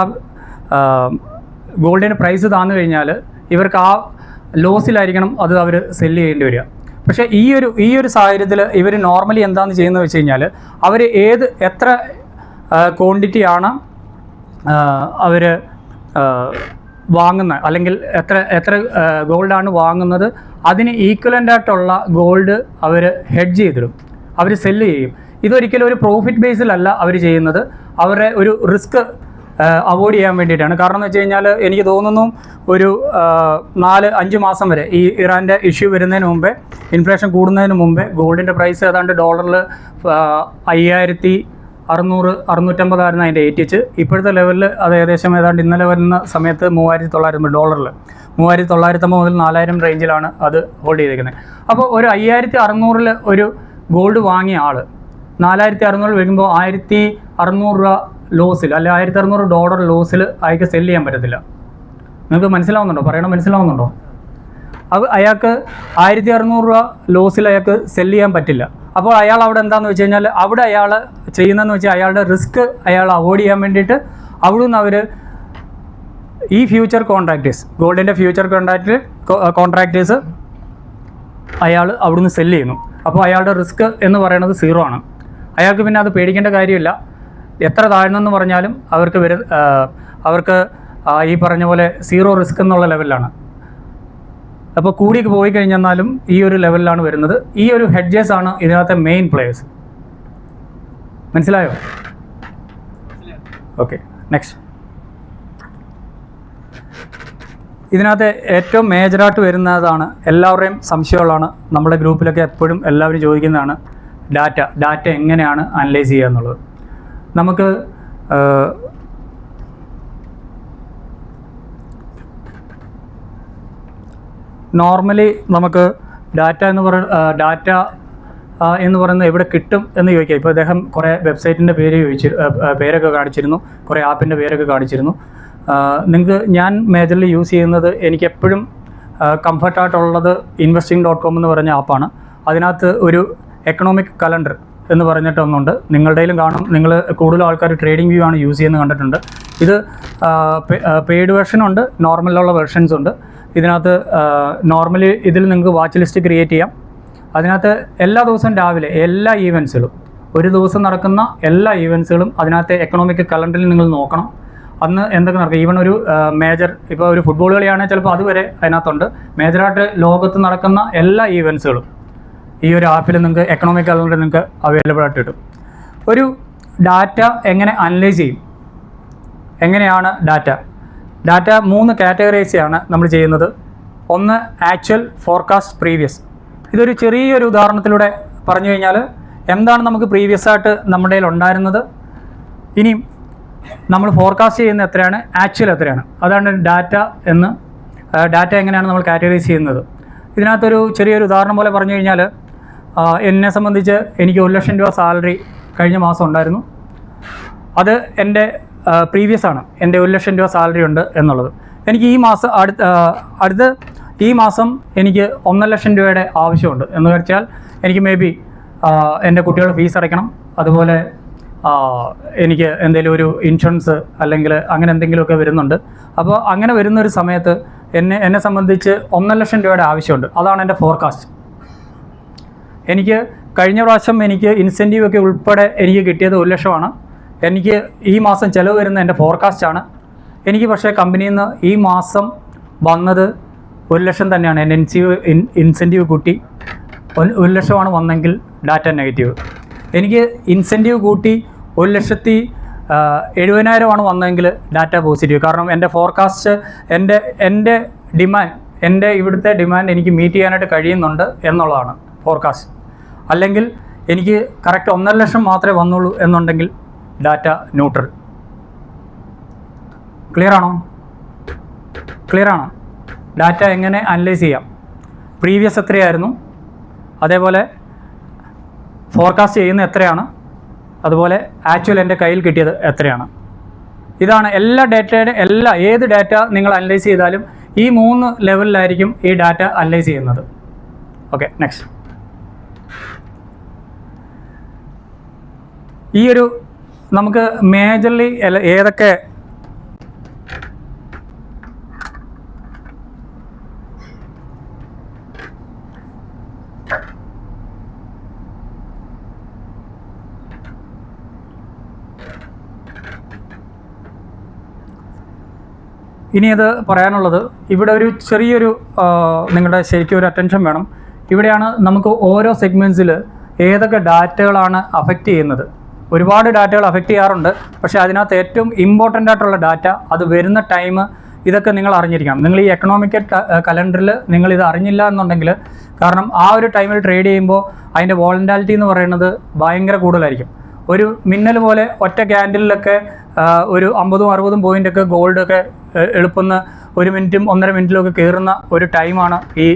ഗോൾഡിന് പ്രൈസ് താന്നു കഴിഞ്ഞാൽ ഇവർക്ക് ആ ലോസിലായിരിക്കണം അത് അവർ സെല്ല് ചെയ്യേണ്ടി വരിക. പക്ഷേ ഈ ഒരു സാഹചര്യത്തിൽ ഇവർ നോർമലി എന്താണെന്ന് ചെയ്യുന്നത് വെച്ച് കഴിഞ്ഞാൽ അവർ എത്ര ക്വാണ്ടിറ്റിയാണ് അവർ വാങ്ങുന്നത്, അല്ലെങ്കിൽ എത്ര ഗോൾഡാണ് വാങ്ങുന്നത്, അതിന് ഈക്വലൻ്റ് ആയിട്ടുള്ള ഗോൾഡ് അവർ ഹെഡ്ജ് ചെയ്തിടും, അവർ സെല്ല് ചെയ്യും. ഇതൊരിക്കലും ഒരു പ്രോഫിറ്റ് ബേസിലല്ല അവർ ചെയ്യുന്നത്, അവരുടെ ഒരു റിസ്ക് അവോയ്ഡ് ചെയ്യാൻ വേണ്ടിയിട്ടാണ്. കാരണം എന്ന് വെച്ച് കഴിഞ്ഞാൽ എനിക്ക് തോന്നുന്നു ഒരു 4-5 മാസം വരെ ഈ ഇറാൻ്റെ ഇഷ്യൂ വരുന്നതിന് മുമ്പേ, ഇൻഫ്ലേഷൻ കൂടുന്നതിന് മുമ്പേ ഗോൾഡിൻ്റെ പ്രൈസ് ഏതാണ്ട് $1 $5,600-650 ആയിരുന്നു അതിൻ്റെ ATH. ഇപ്പോഴത്തെ ലെവലിൽ അത് ഏകദേശം ഏതാണ്ട് ഇന്നലെ വരുന്ന സമയത്ത് $3,900 $3,950 മുതൽ 4,000 റേഞ്ചിലാണ് അത് ഹോൾഡ് ചെയ്തിരിക്കുന്നത്. അപ്പോൾ ഒരു 5,600 ഒരു ഗോൾഡ് വാങ്ങിയ ആൾ 4,600 വരുമ്പോൾ $1,600 ലോസിൽ, അല്ലെ $1,600 ലോസിൽ അയാൾക്ക് സെല്ല് ചെയ്യാൻ പറ്റത്തില്ല. നിങ്ങൾക്ക് മനസ്സിലാവുന്നുണ്ടോ? പറയണം, മനസ്സിലാവുന്നുണ്ടോ? അത് അയാൾക്ക് $1,600 ലോസിൽ അയാൾക്ക് സെല്ല് ചെയ്യാൻ പറ്റില്ല. അപ്പോൾ അയാൾ അവിടെ എന്താണെന്ന് വെച്ച് കഴിഞ്ഞാൽ അവിടെ അയാൾ ചെയ്യുന്നതെന്ന് വെച്ചാൽ അയാളുടെ റിസ്ക് അയാൾ അവോയ്ഡ് ചെയ്യാൻ വേണ്ടിയിട്ട് അവിടുന്ന് അവർ ഈ ഫ്യൂച്ചർ കോൺട്രാക്ടേഴ്സ്, ഗോൾഡിൻ്റെ ഫ്യൂച്ചർ കോൺട്രാക്ടേഴ്സ് അയാൾ അവിടുന്ന് സെല്ല് ചെയ്യുന്നു. അപ്പോൾ അയാളുടെ റിസ്ക് എന്ന് പറയുന്നത് 0 ആണ്. അയാൾക്ക് പിന്നെ അത് പേടിക്കേണ്ട കാര്യമില്ല. എത്ര താഴ്ന്നെന്ന് പറഞ്ഞാലും അവർക്ക് ഈ പറഞ്ഞ പോലെ 0 റിസ്ക് എന്നുള്ള ലെവലിലാണ്. അപ്പോൾ കൂടി പോയി കഴിഞ്ഞെന്നാലും ഈ ഒരു ലെവലിലാണ് വരുന്നത്. ഈ ഒരു ഹെഡ്ജേഴ്സ് ആണ് ഇതിനകത്തെ മെയിൻ പ്ലേയേഴ്സ്. മനസ്സിലായോ? Okay, next. ഇതിനകത്ത് ഏറ്റവും മേജറായിട്ട് വരുന്നതാണ്, എല്ലാവരുടെയും സംശയമുള്ളതാണ്, നമ്മുടെ ഗ്രൂപ്പിലൊക്കെ എപ്പോഴും എല്ലാവരും ചോദിക്കുന്നതാണ് ഡാറ്റ എങ്ങനെയാണ് അനലൈസ് ചെയ്യുക എന്നുള്ളത്. നമുക്ക് നോർമലി നമുക്ക് ഡാറ്റ എന്ന് പറയുന്നത് എവിടെ കിട്ടും എന്ന് ചോദിക്കുക. ഇപ്പോൾ അദ്ദേഹം കുറേ വെബ്സൈറ്റിൻ്റെ പേരൊക്കെ കാണിച്ചിരുന്നു, കുറേ ആപ്പിൻ്റെ പേരൊക്കെ കാണിച്ചിരുന്നു. ഞാൻ മേജർലി യൂസ് ചെയ്യുന്നത് എനിക്കെപ്പോഴും കംഫർട്ടായിട്ടുള്ളത് investing.com എന്ന് പറഞ്ഞ ആപ്പാണ്. അതിനകത്ത് ഒരു എക്കണോമിക് കലണ്ടർ എന്ന് പറഞ്ഞിട്ടൊന്നുണ്ട്, നിങ്ങളുടെയിലും കാണും. നിങ്ങൾ കൂടുതൽ ആൾക്കാർ ട്രേഡിംഗ് വ്യൂ ആണ് യൂസ് ചെയ്യുന്നത് കണ്ടിട്ടുണ്ട്. ഇത് പെയ്ഡ് വെർഷനുണ്ട്, നോർമലുള്ള വെർഷൻസ് ഉണ്ട്. ഇതിനകത്ത് നോർമലി ഇതിൽ നിങ്ങൾക്ക് വാച്ച് ലിസ്റ്റ് ക്രിയേറ്റ് ചെയ്യാം. അതിനകത്ത് എല്ലാ ദിവസവും രാവിലെ എല്ലാ ഈവൻസുകളും, ഒരു ദിവസം നടക്കുന്ന എല്ലാ ഈവൻസുകളും അതിനകത്ത് എക്കണോമിക് കലണ്ടറിൽ നിങ്ങൾ നോക്കണം. അന്ന് എന്തൊക്കെ നടക്കും, ഈവൻ ഒരു മേജർ, ഇപ്പോൾ ഒരു ഫുട്ബോൾ കളിയാണെങ്കിൽ ചിലപ്പോൾ അതുവരെ അതിനകത്തുണ്ട്. മേജറായിട്ട് ലോകത്ത് നടക്കുന്ന എല്ലാ ഈവൻസുകളും ഈ ഒരു ആപ്പിൽ നിങ്ങൾക്ക് എക്കണോമിക് കലണ്ടർ നിങ്ങൾക്ക് അവൈലബിൾ ആയിട്ട് കിട്ടും. ഒരു ഡാറ്റ എങ്ങനെ അനലൈസ് ചെയ്യും, എങ്ങനെയാണ് ഡാറ്റ 3 കാറ്റഗറൈസാണ് നമ്മൾ ചെയ്യുന്നത്. ഒന്ന് ആക്ച്വൽ, ഫോർകാസ്റ്റ്, പ്രീവിയസ്. ഇതൊരു ചെറിയൊരു ഉദാഹരണത്തിലൂടെ പറഞ്ഞു കഴിഞ്ഞാൽ എന്താണ് നമുക്ക് പ്രീവിയസ് ആയിട്ട് നമ്മുടെ കയ്യിൽ ഉണ്ടായിരുന്നത്, ഇനിയും നമ്മൾ ഫോർകാസ്റ്റ് ചെയ്യുന്ന എത്രയാണ്, ആക്ച്വൽ എത്രയാണ്, അതാണ് ഡാറ്റ എങ്ങനെയാണ് നമ്മൾ കാറ്റഗറൈസ് ചെയ്യുന്നത്. ഇതിനകത്തൊരു ചെറിയൊരു ഉദാഹരണം പോലെ പറഞ്ഞു കഴിഞ്ഞാൽ, എന്നെ സംബന്ധിച്ച് എനിക്ക് 1 ലക്ഷം രൂപ സാലറി കഴിഞ്ഞ മാസം ഉണ്ടായിരുന്നു. അത് എൻ്റെ പ്രീവിയസ് ആണ്, എൻ്റെ 1 ലക്ഷം രൂപ സാലറി ഉണ്ട് എന്നുള്ളത്. എനിക്ക് ഈ മാസം ഈ മാസം എനിക്ക് 1.5 ലക്ഷം രൂപയുടെ ആവശ്യമുണ്ട് എന്ന് വെച്ചാൽ എനിക്ക് മേ ബി എൻ്റെ കുട്ടികളുടെ ഫീസ് അടയ്ക്കണം, അതുപോലെ എനിക്ക് എന്തെങ്കിലും ഒരു ഇൻഷുറൻസ് അല്ലെങ്കിൽ അങ്ങനെ എന്തെങ്കിലുമൊക്കെ വരുന്നുണ്ട്. അപ്പോൾ അങ്ങനെ വരുന്നൊരു സമയത്ത് എന്നെ സംബന്ധിച്ച് 1.5 ലക്ഷം രൂപയുടെ ആവശ്യമുണ്ട്. അതാണ് എൻ്റെ ഫോർകാസ്റ്റ്. എനിക്ക് കഴിഞ്ഞ പ്രാവശ്യം എനിക്ക് ഇൻസെൻറ്റീവ് ഒക്കെ ഉൾപ്പെടെ എനിക്ക് കിട്ടിയത് 1 ലക്ഷമാണ്. എനിക്ക് ഈ മാസം ചിലവ് വരുന്ന എൻ്റെ ഫോർകാസ്റ്റാണ്. എനിക്ക് പക്ഷേ കമ്പനിയിൽ നിന്ന് ഈ മാസം വന്നത് 1 ലക്ഷം തന്നെയാണ്. എൻ്റെ ഇൻസെൻറ്റീവ് കൂട്ടി 1 ലക്ഷമാണ് വന്നെങ്കിൽ ഡാറ്റ നെഗറ്റീവ്. എനിക്ക് ഇൻസെൻറ്റീവ് കൂട്ടി 1,70,000 വന്നെങ്കിൽ ഡാറ്റ പോസിറ്റീവ്. കാരണം എൻ്റെ ഫോർകാസ്റ്റ്, എൻ്റെ ഡിമാൻഡ്, എൻ്റെ ഇവിടുത്തെ ഡിമാൻഡ് എനിക്ക് മീറ്റ് ചെയ്യാനായിട്ട് കഴിയുന്നുണ്ട് എന്നുള്ളതാണ് ഫോർകാസ്റ്റ്. അല്ലെങ്കിൽ എനിക്ക് കറക്റ്റ് 1.5 ലക്ഷം മാത്രമേ വന്നുള്ളൂ എന്നുണ്ടെങ്കിൽ ഡാറ്റ ന്യൂട്രൽ. ക്ലിയർ ആണോ? ഡാറ്റ എങ്ങനെ അനലൈസ് ചെയ്യാം, പ്രീവിയസ് എത്രയായിരുന്നു, അതേപോലെ ഫോർകാസ്റ്റ് ചെയ്യുന്ന എത്രയാണ്, അതുപോലെ ആക്ച്വൽ എൻ്റെ കയ്യിൽ കിട്ടിയത് എത്രയാണ്. ഇതാണ് ഏത് ഡാറ്റ നിങ്ങൾ അനലൈസ് ചെയ്താലും ഈ 3 ലെവലിലായിരിക്കും ഈ ഡാറ്റ അനലൈസ് ചെയ്യുന്നത്. Okay, next. ഈ ഒരു നമുക്ക് മേജർലി ഏതൊക്കെ ഇനി അത് പറയാനുള്ളത്, ഇവിടെ ഒരു ചെറിയൊരു നിങ്ങളുടെ ശരിക്കും ഒരു അറ്റൻഷൻ വേണം. ഇവിടെയാണ് നമുക്ക് ഓരോ സെഗ്മെൻറ്റ്സിൽ ഏതൊക്കെ ഡാറ്റകളാണ് അഫക്റ്റ് ചെയ്യുന്നത്. ഒരുപാട് ഡാറ്റകൾ അഫക്റ്റ് ചെയ്യാറുണ്ട്, പക്ഷേ അതിനകത്ത് ഏറ്റവും ഇമ്പോർട്ടൻ്റ് ആയിട്ടുള്ള ഡാറ്റ, അത് വരുന്ന ടൈം, ഇതൊക്കെ നിങ്ങൾ അറിഞ്ഞിരിക്കണം. നിങ്ങൾ ഈ എക്കണോമിക് കലണ്ടറിൽ നിങ്ങളിത് അറിഞ്ഞില്ല എന്നുണ്ടെങ്കിൽ, കാരണം ആ ഒരു ടൈമിൽ ട്രേഡ് ചെയ്യുമ്പോൾ അതിൻ്റെ വോളറ്റാലിറ്റി എന്ന് പറയുന്നത് ഭയങ്കര കൂടുതലായിരിക്കും. ഒരു മിന്നൽ പോലെ ഒറ്റ ക്യാൻഡിലൊക്കെ ഒരു 50-60 പോയിൻ്റൊക്കെ ഗോൾഡൊക്കെ എളുപ്പം 1 മിനിറ്റും 1.5 മിനിറ്റിലും ഒക്കെ കയറുന്ന ഒരു ടൈമാണ് ഈ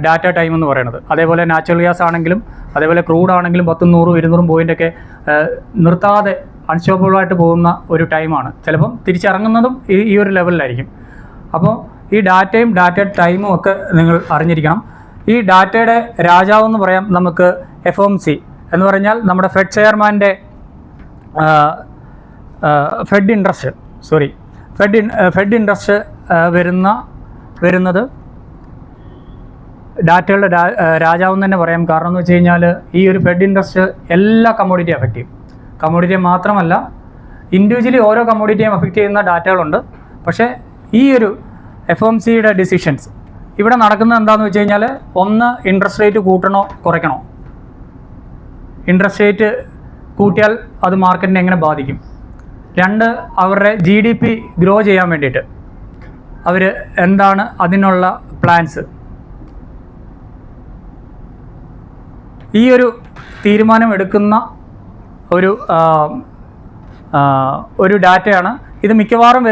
ഡാറ്റ ടൈം എന്ന് പറയുന്നത്. അതേപോലെ നാച്ചുറൽ ഗ്യാസ് ആണെങ്കിലും, അതേപോലെ ക്രൂഡ് ആണെങ്കിലും 10, 100, 200 പോയിൻ്റൊക്കെ നിർത്താതെ അൺസ്റ്റോപ്പബിളായിട്ട് പോകുന്ന ഒരു ടൈമാണ്. ചിലപ്പം തിരിച്ചിറങ്ങുന്നതും ഈ ഒരു ലെവലിലായിരിക്കും. അപ്പോൾ ഈ ഡാറ്റയും ഡാറ്റ ടൈമും ഒക്കെ നിങ്ങൾ അറിഞ്ഞിരിക്കണം. ഈ ഡാറ്റയുടെ രാജാവെന്ന് പറയാം നമുക്ക് FOMC എന്ന് പറഞ്ഞാൽ നമ്മുടെ ഫെഡ് ചെയർമാൻ്റെ ഫെഡ് ഇൻട്രസ്റ്റ് വരുന്നത് ഡാറ്റകളുടെ രാജാവെന്ന് തന്നെ പറയാം. കാരണം എന്ന് വെച്ച് കഴിഞ്ഞാൽ ഈ ഒരു ഫെഡ് ഇൻട്രസ്റ്റ് എല്ലാ കമ്മോഡിറ്റിയും അഫക്റ്റ് ചെയ്യും. കമ്മോഡിറ്റിയെ മാത്രമല്ല, ഇൻഡിവിജ്വലി ഓരോ കമ്മോഡിറ്റിയും അഫക്റ്റ് ചെയ്യുന്ന ഡാറ്റകളുണ്ട്. പക്ഷേ ഈ ഒരു FOMCയുടെ ഡിസിഷൻസ് ഇവിടെ നടക്കുന്നത് എന്താണെന്ന് വെച്ച് കഴിഞ്ഞാൽ, ഒന്ന് ഇൻട്രസ്റ്റ് റേറ്റ് കൂട്ടണോ കുറയ്ക്കണോ, ഇൻട്രസ്റ്റ് റേറ്റ് കൂട്ടിയാൽ അത് മാർക്കറ്റിനെ എങ്ങനെ ബാധിക്കും, 2 അവരുടെ GDP ഗ്രോ ചെയ്യാൻ വേണ്ടിയിട്ട് അവർ എന്താണ് അതിനുള്ള പ്ലാൻസ്. ഈ ഒരു തീരുമാനം എടുക്കുന്ന ഒരു ഡാറ്റയാണ് ഇത്. മിക്കവാറും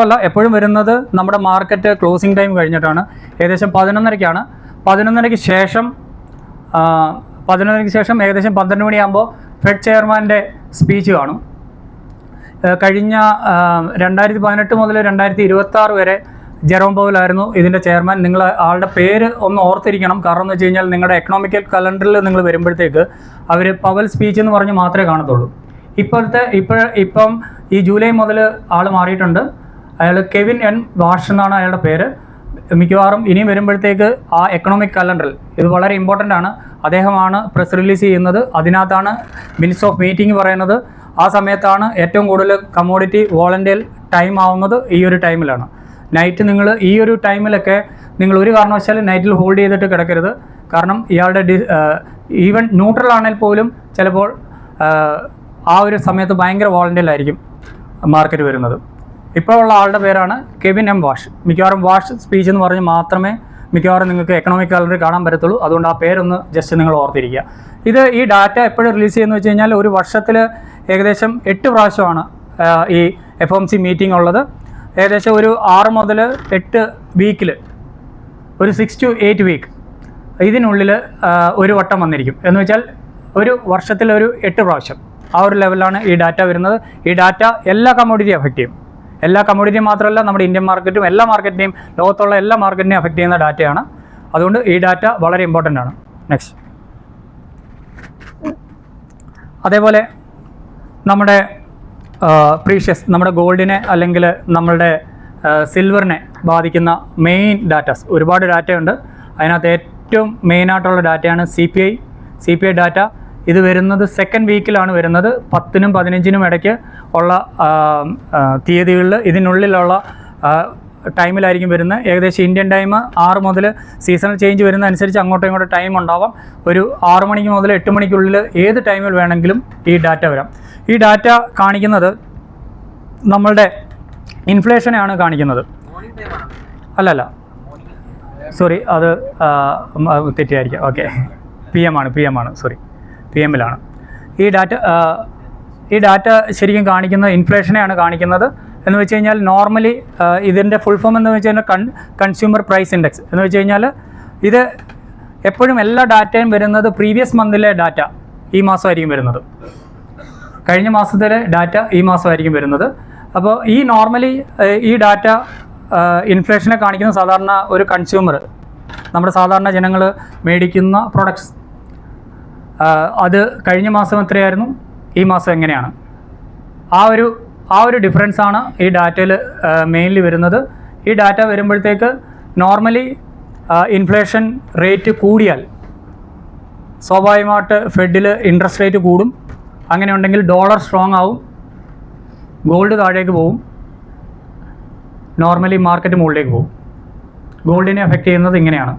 അല്ല, എപ്പോഴും വരുന്നത് നമ്മുടെ മാർക്കറ്റ് ക്ലോസിംഗ് ടൈം കഴിഞ്ഞിട്ടാണ്. ഏകദേശം 11:30-ക്കാണ്. 11:30-ക്ക് ശേഷം 11 ശേഷം ഏകദേശം 12 മണിയാകുമ്പോൾ ഫെഡ് ചെയർമാൻ്റെ സ്പീച്ച് കാണും. കഴിഞ്ഞ 2018 മുതൽ 2026 വരെ ജെറോം പവലായിരുന്നു ഇതിൻ്റെ ചെയർമാൻ. നിങ്ങൾ ആളുടെ പേര് ഒന്ന് ഓർത്തിരിക്കണം. കാരണം എന്ന് വെച്ച് കഴിഞ്ഞാൽ നിങ്ങളുടെ എക്കണോമിക്കൽ കലണ്ടറിൽ നിങ്ങൾ വരുമ്പോഴത്തേക്ക് അവർ പവൽ സ്പീച്ച് എന്ന് പറഞ്ഞ് മാത്രമേ കാണത്തുള്ളൂ. ഇപ്പം ഈ ജൂലൈ മുതൽ ആൾ മാറിയിട്ടുണ്ട്. അയാൾ കെവിൻ എൻ വാഷ് എന്നാണ് അയാളുടെ പേര്. മിക്കവാറും ഇനിയും വരുമ്പോഴത്തേക്ക് ആ എക്കണോമിക് കലണ്ടറിൽ ഇത് വളരെ ഇമ്പോർട്ടൻ്റ് ആണ്. അദ്ദേഹമാണ് പ്രസ് റിലീസ് ചെയ്യുന്നത്. അതിനകത്താണ് മിനിറ്റ്സ് ഓഫ് മീറ്റിംഗ് പറയുന്നത്. ആ സമയത്താണ് ഏറ്റവും കൂടുതൽ കമ്മോഡിറ്റി വോളൻ്റിയർ ടൈം ആവുന്നത്. ഈ ഒരു ടൈമിലാണ്. നൈറ്റ് നിങ്ങൾ ഈ ഒരു ടൈമിലൊക്കെ നിങ്ങൾ ഒരു കാരണവശാലും നൈറ്റിൽ ഹോൾഡ് ചെയ്തിട്ട് കിടക്കരുത്. കാരണം ഇയാളുടെ ഈവൻ ന്യൂട്രൽ ആണെങ്കിൽ പോലും ചിലപ്പോൾ ആ ഒരു സമയത്ത് ഭയങ്കര വോളൻ്റിയറിലായിരിക്കും മാർക്കറ്റ് വരുന്നത്. ഇപ്പോൾ ഉള്ള ആളുടെ പേരാണ് കെവിൻ എം വാഷ്. മിക്കവാറും വാഷ് സ്പീച്ച് എന്ന് പറഞ്ഞ് മാത്രമേ മിക്കവാറും നിങ്ങൾക്ക് എക്കണോമിക് കലണ്ടർ കാണാൻ പറ്റത്തുള്ളൂ. അതുകൊണ്ട് ആ പേരൊന്ന് ജസ്റ്റ് നിങ്ങൾ ഓർത്തിരിക്കുക. ഈ ഡാറ്റ എപ്പോഴും റിലീസ് ചെയ്യുന്നത് വെച്ച് കഴിഞ്ഞാൽ ഒരു വർഷത്തിൽ ഏകദേശം 8 പ്രാവശ്യമാണ് ഈ FOMC മീറ്റിംഗ് ഉള്ളത്. ഏകദേശം ഒരു 6 മുതൽ 8 വീക്കിൽ ഒരു 6 to 8 വീക്ക് ഇതിനുള്ളിൽ ഒരു വട്ടം വന്നിരിക്കും. എന്ന് വെച്ചാൽ ഒരു വർഷത്തിൽ ഒരു 8 പ്രാവശ്യം ആ ഒരു ലെവലിലാണ് ഈ ഡാറ്റ വരുന്നത്. ഈ ഡാറ്റ എല്ലാ കമ്മോഡിറ്റിയും അഫക്റ്റ് ചെയ്യും. എല്ലാ കമ്മോഡിറ്റിയും മാത്രമല്ല, നമ്മുടെ ഇന്ത്യൻ മാർക്കറ്റും എല്ലാ മാർക്കറ്റിനെയും ലോകത്തുള്ള എല്ലാ മാർക്കറ്റിനെയും അഫക്റ്റ് ചെയ്യുന്ന ഡാറ്റയാണ്. അതുകൊണ്ട് ഈ ഡാറ്റ വളരെ ഇമ്പോർട്ടൻ്റ് ആണ്. നെക്സ്റ്റ്, അതേപോലെ നമ്മുടെ പ്രീഷ്യസ്, നമ്മുടെ ഗോൾഡിനെ അല്ലെങ്കിൽ നമ്മളുടെ സിൽവറിനെ ബാധിക്കുന്ന മെയിൻ ഡാറ്റാസ് ഒരുപാട് ഡാറ്റയുണ്ട്. അതിനകത്ത് ഏറ്റവും മെയിനായിട്ടുള്ള ഡാറ്റയാണ് CPI ഡാറ്റ. ഇത് വരുന്നത് സെക്കൻഡ് വീക്കിലാണ് വരുന്നത്. 10-നും 15-നും ഇടയ്ക്ക് ഉള്ള തീയതികളിൽ ഇതിനുള്ളിലുള്ള ടൈമിലായിരിക്കും വരുന്നത്. ഏകദേശം ഇന്ത്യൻ ടൈം 6 മുതൽ സീസണൽ ചേഞ്ച് വരുന്ന അനുസരിച്ച് അങ്ങോട്ടും ഇങ്ങോട്ടും ടൈം ഉണ്ടാവാം. ഒരു 6 മണിക്ക് മുതൽ 8 മണിക്കുള്ളിൽ ഏത് ടൈമിൽ വേണമെങ്കിലും ഈ ഡാറ്റ വരാം. ഈ ഡാറ്റ കാണിക്കുന്നത് നമ്മളുടെ ഇൻഫ്ലേഷനെയാണ് കാണിക്കുന്നത്. അല്ലല്ല, സോറി, അത് തെറ്റിയായിരിക്കാം. ഓക്കെ, PM ആണ്, സോറി, PM-ലാണ്. ഈ ഡാറ്റ ശരിക്കും കാണിക്കുന്നത് ഇൻഫ്ലേഷനെയാണ് കാണിക്കുന്നത്. എന്ന് വെച്ച് കഴിഞ്ഞാൽ നോർമലി ഇതിൻ്റെ ഫുൾ ഫോം എന്ന് വെച്ച് കഴിഞ്ഞാൽ കൺസ്യൂമർ പ്രൈസ് ഇൻഡെക്സ് എന്ന് വെച്ച് കഴിഞ്ഞാൽ ഇത് എപ്പോഴും എല്ലാ ഡാറ്റയും വരുന്നത് പ്രീവിയസ് മന്തിലെ ഡാറ്റ ഈ മാസമായിരിക്കും വരുന്നത്. കഴിഞ്ഞ മാസത്തിലെ ഡാറ്റ ഈ മാസമായിരിക്കും വരുന്നത്. അപ്പോൾ നോർമലി ഈ ഡാറ്റ ഇൻഫ്ലേഷനെ കാണിക്കുന്ന സാധാരണ ഒരു കൺസ്യൂമർ, നമ്മുടെ സാധാരണ ജനങ്ങൾ മേടിക്കുന്ന പ്രൊഡക്ട്സ്, അത് കഴിഞ്ഞ മാസം എത്രയായിരുന്നു, ഈ മാസം എങ്ങനെയാണ്, ആ ഒരു ഡിഫറൻസാണ് ഈ ഡാറ്റയിൽ മെയിൻലി വരുന്നത്. ഈ ഡാറ്റ വരുമ്പോഴത്തേക്ക് നോർമലി ഇൻഫ്ലേഷൻ റേറ്റ് കൂടിയാൽ സ്വാഭാവികമായിട്ട് ഫെഡിൽ ഇൻട്രസ്റ്റ് റേറ്റ് കൂടും. അങ്ങനെ ഉണ്ടെങ്കിൽ ഡോളർ സ്ട്രോങ് ആവും, ഗോൾഡ് താഴേക്ക് പോവും, നോർമലി മാർക്കറ്റ് മുകളിലേക്ക് പോകും. ഗോൾഡിനെ എഫക്റ്റ് ചെയ്യുന്നത് ഇങ്ങനെയാണ്.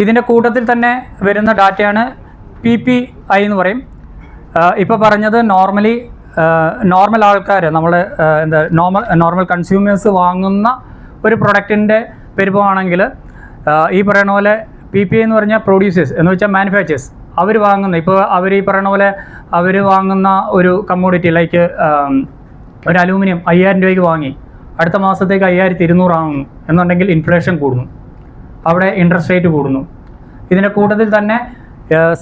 ഇതിൻ്റെ കൂട്ടത്തിൽ തന്നെ വരുന്ന ഡാറ്റയാണ് PPI എന്ന് പറയും. ഇപ്പോൾ പറഞ്ഞത് നോർമൽ ആൾക്കാർ, നമ്മൾ നോർമൽ കൺസ്യൂമേഴ്സ് വാങ്ങുന്ന ഒരു പ്രൊഡക്റ്റിൻ്റെ പെരുപ്പമാണെങ്കിൽ ഈ പറയുന്ന പോലെ PPI എന്ന് പറഞ്ഞാൽ പ്രൊഡ്യൂസേഴ്സ് എന്ന് വെച്ചാൽ മാനുഫാക്ചേഴ്സ്, അവർ വാങ്ങുന്ന, ഇപ്പോൾ അവർ ഈ പറയുന്ന പോലെ അവർ വാങ്ങുന്ന ഒരു കമ്മോഡിറ്റി ലൈക്ക് ഒരു അലൂമിനിയം 5000 രൂപയ്ക്ക് വാങ്ങി അടുത്ത മാസത്തേക്ക് 5200 ആകുന്നു എന്നുണ്ടെങ്കിൽ ഇൻഫ്ലേഷൻ കൂടുന്നു, അവിടെ ഇൻട്രസ്റ്റ് റേറ്റ് കൂടുന്നു. ഇതിൻ്റെ കൂട്ടത്തിൽ തന്നെ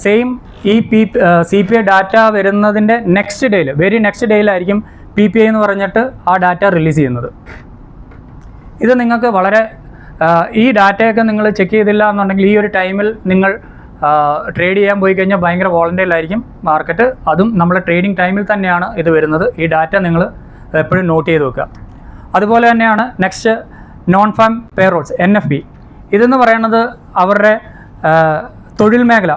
സെയിം ഈ CPI ഡാറ്റ വരുന്നതിൻ്റെ വെരി നെക്സ്റ്റ് ഡേയിലായിരിക്കും PPI എന്ന് പറഞ്ഞിട്ട് ആ ഡാറ്റ റിലീസ് ചെയ്യുന്നത്. ഇത് നിങ്ങൾക്ക് വളരെ ഈ ഡാറ്റയൊക്കെ നിങ്ങൾ ചെക്ക് ചെയ്തില്ല എന്നുണ്ടെങ്കിൽ ഈ ഒരു ടൈമിൽ നിങ്ങൾ ട്രേഡ് ചെയ്യാൻ പോയി കഴിഞ്ഞാൽ ഭയങ്കര വോളൻ്റൈലായിരിക്കും മാർക്കറ്റ്. അതും നമ്മളെ ട്രേഡിംഗ് ടൈമിൽ തന്നെയാണ് ഇത് വരുന്നത്. ഈ ഡാറ്റ നിങ്ങൾ എപ്പോഴും നോട്ട് ചെയ്ത് വെക്കുക. അതുപോലെ തന്നെയാണ് next non farm payrolls, NFP. ഇതെന്ന് പറയുന്നത് അവരുടെ തൊഴിൽ മേഖല,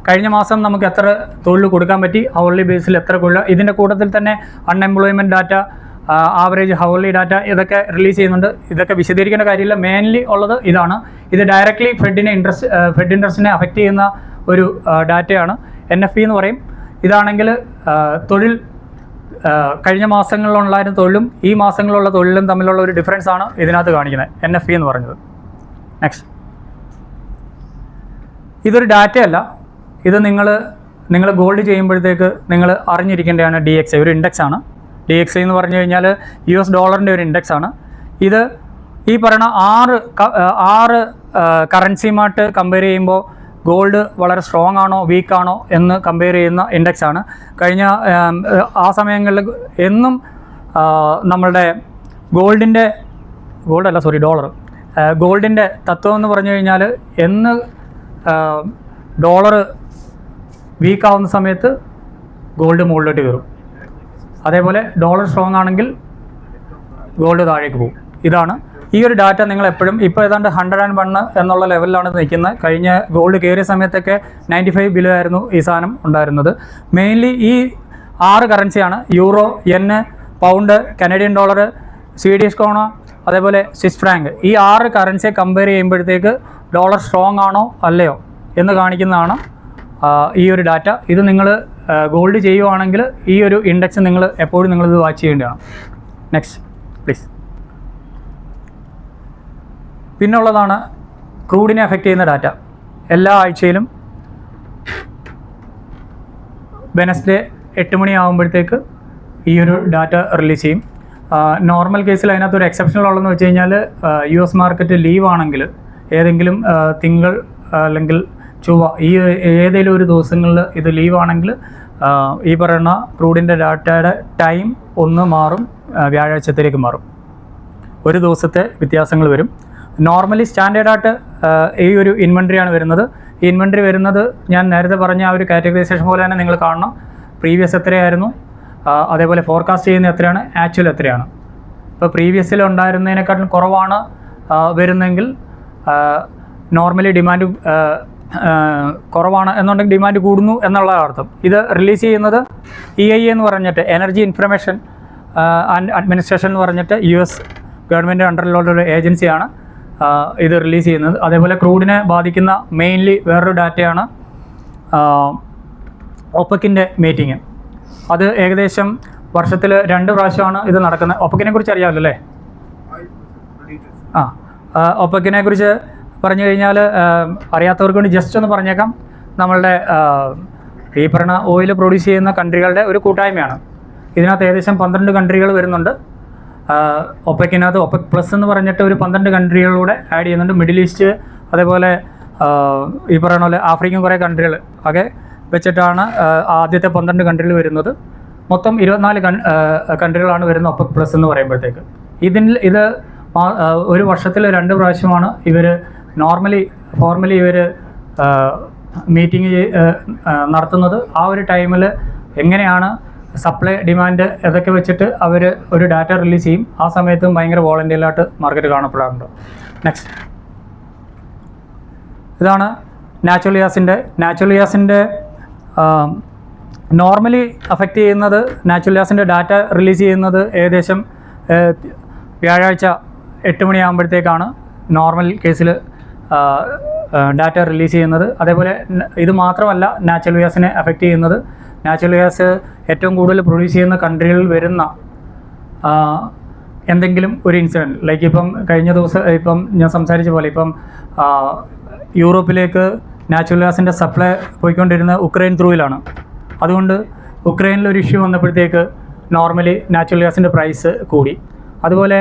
കഴിഞ്ഞ മാസം നമുക്ക് എത്ര തൊഴിൽ കൊടുക്കാൻ പറ്റി, ഹവർലി ബേസിൽ എത്ര കൊള്ളുക. ഇതിൻ്റെ കൂട്ടത്തിൽ തന്നെ unemployment data, average hourly data, ഇതൊക്കെ റിലീസ് ചെയ്യുന്നുണ്ട്. ഇതൊക്കെ വിശദീകരിക്കേണ്ട കാര്യമില്ല. മെയിൻലി ഉള്ളത് ഇതാണ്. ഇത് ഡയറക്റ്റ്ലി ഫെഡ് ഇൻട്രസ്റ്റിനെ അഫക്റ്റ് ചെയ്യുന്ന ഒരു ഡാറ്റയാണ്. NFP എന്ന് പറയും. ഇതാണെങ്കിൽ തൊഴിൽ, കഴിഞ്ഞ മാസങ്ങളിലുണ്ടായിരുന്ന തൊഴിലും ഈ മാസങ്ങളിലുള്ള തൊഴിലും തമ്മിലുള്ള ഒരു ഡിഫറൻസ് ആണ് ഇതിനകത്ത് കാണിക്കുന്നത്, NFP എന്ന് പറഞ്ഞത്. നെക്സ്റ്റ്, ഇതൊരു ഡാറ്റയല്ല, ഇത് നിങ്ങൾ ഗോൾഡ് ചെയ്യുമ്പോഴത്തേക്ക് നിങ്ങൾ അറിഞ്ഞിരിക്കേണ്ടതാണ്. DXY ഒരു ഇൻഡെക്സാണ്. DXY എന്ന് പറഞ്ഞു കഴിഞ്ഞാൽ US ഡോളറിൻ്റെ ഒരു ഇൻഡെക്സാണ്. ഇത് ഈ പറയുന്ന 6 കറൻസിയുമായിട്ട് കമ്പയർ ചെയ്യുമ്പോൾ ഗോൾഡ് വളരെ സ്ട്രോങ് ആണോ വീക്ക് ആണോ എന്ന് കമ്പയർ ചെയ്യുന്ന ഇൻഡെക്സ് ആണ്. കഴിഞ്ഞ ആ സമയങ്ങളിൽ എന്നും നമ്മളുടെ ഗോൾഡിൻ്റെ തത്വം എന്ന് പറഞ്ഞു കഴിഞ്ഞാൽ എന്ന് ഡോളർ വീക്കാവുന്ന സമയത്ത് ഗോൾഡ് മുകളിലോട്ട് കയറും, അതേപോലെ ഡോളർ സ്ട്രോങ് ആണെങ്കിൽ ഗോൾഡ് താഴേക്ക് പോകും. ഇതാണ് ഈ ഒരു ഡാറ്റ. നിങ്ങൾ എപ്പോഴും ഇപ്പോൾ ഏതാണ്ട് 101 എന്നുള്ള ലെവലിലാണ് നിൽക്കുന്നത്. കഴിഞ്ഞ ഗോൾഡ് കയറിയ സമയത്തൊക്കെ 95 ബിലോ ആയിരുന്നു ഈ സാധനം ഉണ്ടായിരുന്നത്. മെയിൻലി ഈ 6 കറൻസിയാണ്: euro, yen, pound, Canadian dollar, Swedish krona, അതേപോലെ സ്വിസ് ഫ്രാങ്ക്. ഈ 6 കറൻസിയെ കമ്പയർ ചെയ്യുമ്പോഴത്തേക്ക് ഡോളർ സ്ട്രോങ് ആണോ അല്ലയോ എന്ന് കാണിക്കുന്നതാണ് ഈ ഒരു ഡാറ്റ. ഇത് നിങ്ങൾ ഗോൾഡ് ചെയ്യുവാണെങ്കിൽ ഈ ഒരു ഇൻഡെക്സ് നിങ്ങൾ എപ്പോഴും നിങ്ങളിത് വാച്ച് ചെയ്യേണ്ടതാണ്. Next please. പിന്നുള്ളതാണ് ക്രൂഡിനെ അഫക്റ്റ് ചെയ്യുന്ന ഡാറ്റ. എല്ലാ ആഴ്ചയിലും വെനസ്ഡേ 8 മണിയാകുമ്പോഴത്തേക്ക് ഈ ഒരു ഡാറ്റ റിലീസ് ചെയ്യും. നോർമൽ കേസിൽ അതിനകത്തൊരു എക്സെപ്ഷണൽ ഉള്ളതെന്ന് വെച്ച് കഴിഞ്ഞാൽ US മാർക്കറ്റ് ലീവ് ആണെങ്കിൽ, ഏതെങ്കിലും തിങ്കൾ അല്ലെങ്കിൽ ചൊവ്വ ഈ ഏതെങ്കിലും ഒരു ദിവസങ്ങളിൽ ഇത് ലീവ് ആണെങ്കിൽ ഈ പറയുന്ന ക്രൂഡിൻ്റെ ഡാറ്റയുടെ ടൈം ഒന്ന് മാറും, വ്യാഴാഴ്ചത്തേക്ക് മാറും. ഒരു ദിവസത്തെ വ്യത്യാസങ്ങൾ വരും. നോർമലി സ്റ്റാൻഡേർഡായിട്ട് ഈ ഒരു ഇൻവെൻട്രിയാണ് വരുന്നത്. ഈ ഇൻവെൻട്രി വരുന്നത് ഞാൻ നേരത്തെ പറഞ്ഞ ആ ഒരു കാറ്റഗറൈസേഷൻ പോലെ തന്നെ നിങ്ങൾ കാണണം. പ്രീവിയസ് എത്രയായിരുന്നു, അതേപോലെ ഫോർകാസ്റ്റ് ചെയ്യുന്ന എത്രയാണ്, ആക്ച്വൽ എത്രയാണ്. ഇപ്പോൾ പ്രീവിയസിൽ ഉണ്ടായിരുന്നതിനെക്കാട്ടിലും കുറവാണ് വരുന്നതെങ്കിൽ നോർമലി ഡിമാൻഡ് കുറവാണ് എന്നുണ്ടെങ്കിൽ ഡിമാൻഡ് കൂടുന്നു എന്നുള്ള അർത്ഥം. ഇത് റിലീസ് ചെയ്യുന്നത് EIA എന്ന് പറഞ്ഞിട്ട്, എനർജി ഇൻഫർമേഷൻ ആൻഡ് അഡ്മിനിസ്ട്രേഷൻ എന്ന് പറഞ്ഞിട്ട് US ഗവൺമെൻറ് അണ്ടറിലുള്ള ഒരു ഏജൻസിയാണ് ഇത് റിലീസ് ചെയ്യുന്നത്. അതേപോലെ ക്രൂഡിനെ ബാധിക്കുന്ന മെയിൻലി വേറൊരു ഡാറ്റയാണ് OPEC-ന്റെ മീറ്റിംഗ്. അത് ഏകദേശം വർഷത്തിൽ 2 പ്രാവശ്യമാണ് ഇത് നടക്കുന്നത്. OPEC-നെ കുറിച്ച് അറിയാമല്ലോ അല്ലേ? OPEC-നെ കുറിച്ച് പറഞ്ഞു കഴിഞ്ഞാൽ അറിയാത്തവർക്ക് വേണ്ടി ജസ്റ്റ് ഒന്ന് പറഞ്ഞേക്കാം. നമ്മളുടെ ഈ പറഞ്ഞ ഓയിൽ പ്രൊഡ്യൂസ് ചെയ്യുന്ന കൺട്രികളുടെ ഒരു കൂട്ടായ്മയാണ്. ഇതിനകത്ത് ഏകദേശം 12 കൺട്രികൾ വരുന്നുണ്ട്. OPEC-നകത്ത് OPEC പ്ലസ് എന്ന് പറഞ്ഞിട്ട് ഒരു 12 കൺട്രികളിലൂടെ ആഡ് ചെയ്യുന്നുണ്ട്. മിഡിൽ ഈസ്റ്റ്, അതേപോലെ ഈ പറയുന്ന പോലെ ആഫ്രിക്കൻ കുറേ കൺട്രികൾ ഒക്കെ വെച്ചിട്ടാണ് ആദ്യത്തെ 12 കൺട്രികൾ വരുന്നത്. മൊത്തം 24 കൺട്രികളാണ് വരുന്നത് OPEC പ്ലസ് എന്ന് പറയുമ്പോഴത്തേക്ക്. ഇത് ഒരു വർഷത്തിൽ 2 പ്രാവശ്യമാണ് ഇവർ ഫോർമലി ഇവർ മീറ്റിംഗ് നടത്തുന്നത്. ആ ഒരു ടൈമിൽ എങ്ങനെയാണ് സപ്ലൈ ഡിമാൻഡ് ഇതൊക്കെ വെച്ചിട്ട് അവർ ഒരു ഡാറ്റ റിലീസ് ചെയ്യും. ആ സമയത്തും ഭയങ്കര വോളണ്ടിയലായിട്ട് മാർക്കറ്റ് കാണപ്പെടാറുണ്ട്. നെക്സ്റ്റ്, ഇതാണ് നാച്ചുറൽ ഗ്യാസിൻ്റെ നോർമലി അഫക്റ്റ് ചെയ്യുന്നത്. നാച്ചുറൽ ഗ്യാസിൻ്റെ ഡാറ്റ റിലീസ് ചെയ്യുന്നത് ഏകദേശം വ്യാഴാഴ്ച 8 മണിയാകുമ്പോഴത്തേക്കാണ് നോർമൽ കേസിൽ ഡാറ്റ റിലീസ് ചെയ്യുന്നത്. അതേപോലെ ഇത് മാത്രമല്ല നാച്ചുറൽ ഗ്യാസിനെ അഫക്റ്റ് ചെയ്യുന്നത്. നാച്ചുറൽ ഗ്യാസ് ഏറ്റവും കൂടുതൽ പ്രൊഡ്യൂസ് ചെയ്യുന്ന കൺട്രികളിൽ വരുന്ന എന്തെങ്കിലും ഒരു ഇൻസിഡൻറ്റ്, ലൈക്ക് ഇപ്പം കഴിഞ്ഞ ദിവസം ഇപ്പം ഞാൻ സംസാരിച്ച പോലെ ഇപ്പം യൂറോപ്പിലേക്ക് നാച്ചുറൽ ഗ്യാസിൻ്റെ സപ്ലൈ പോയിക്കൊണ്ടിരുന്ന ഉക്രൈൻ ത്രൂവിലാണ്. അതുകൊണ്ട് ഉക്രൈനിലൊരു ഇഷ്യൂ വന്നപ്പോഴത്തേക്ക് നോർമലി നാച്ചുറൽ ഗ്യാസിൻ്റെ പ്രൈസ് കൂടി. അതുപോലെ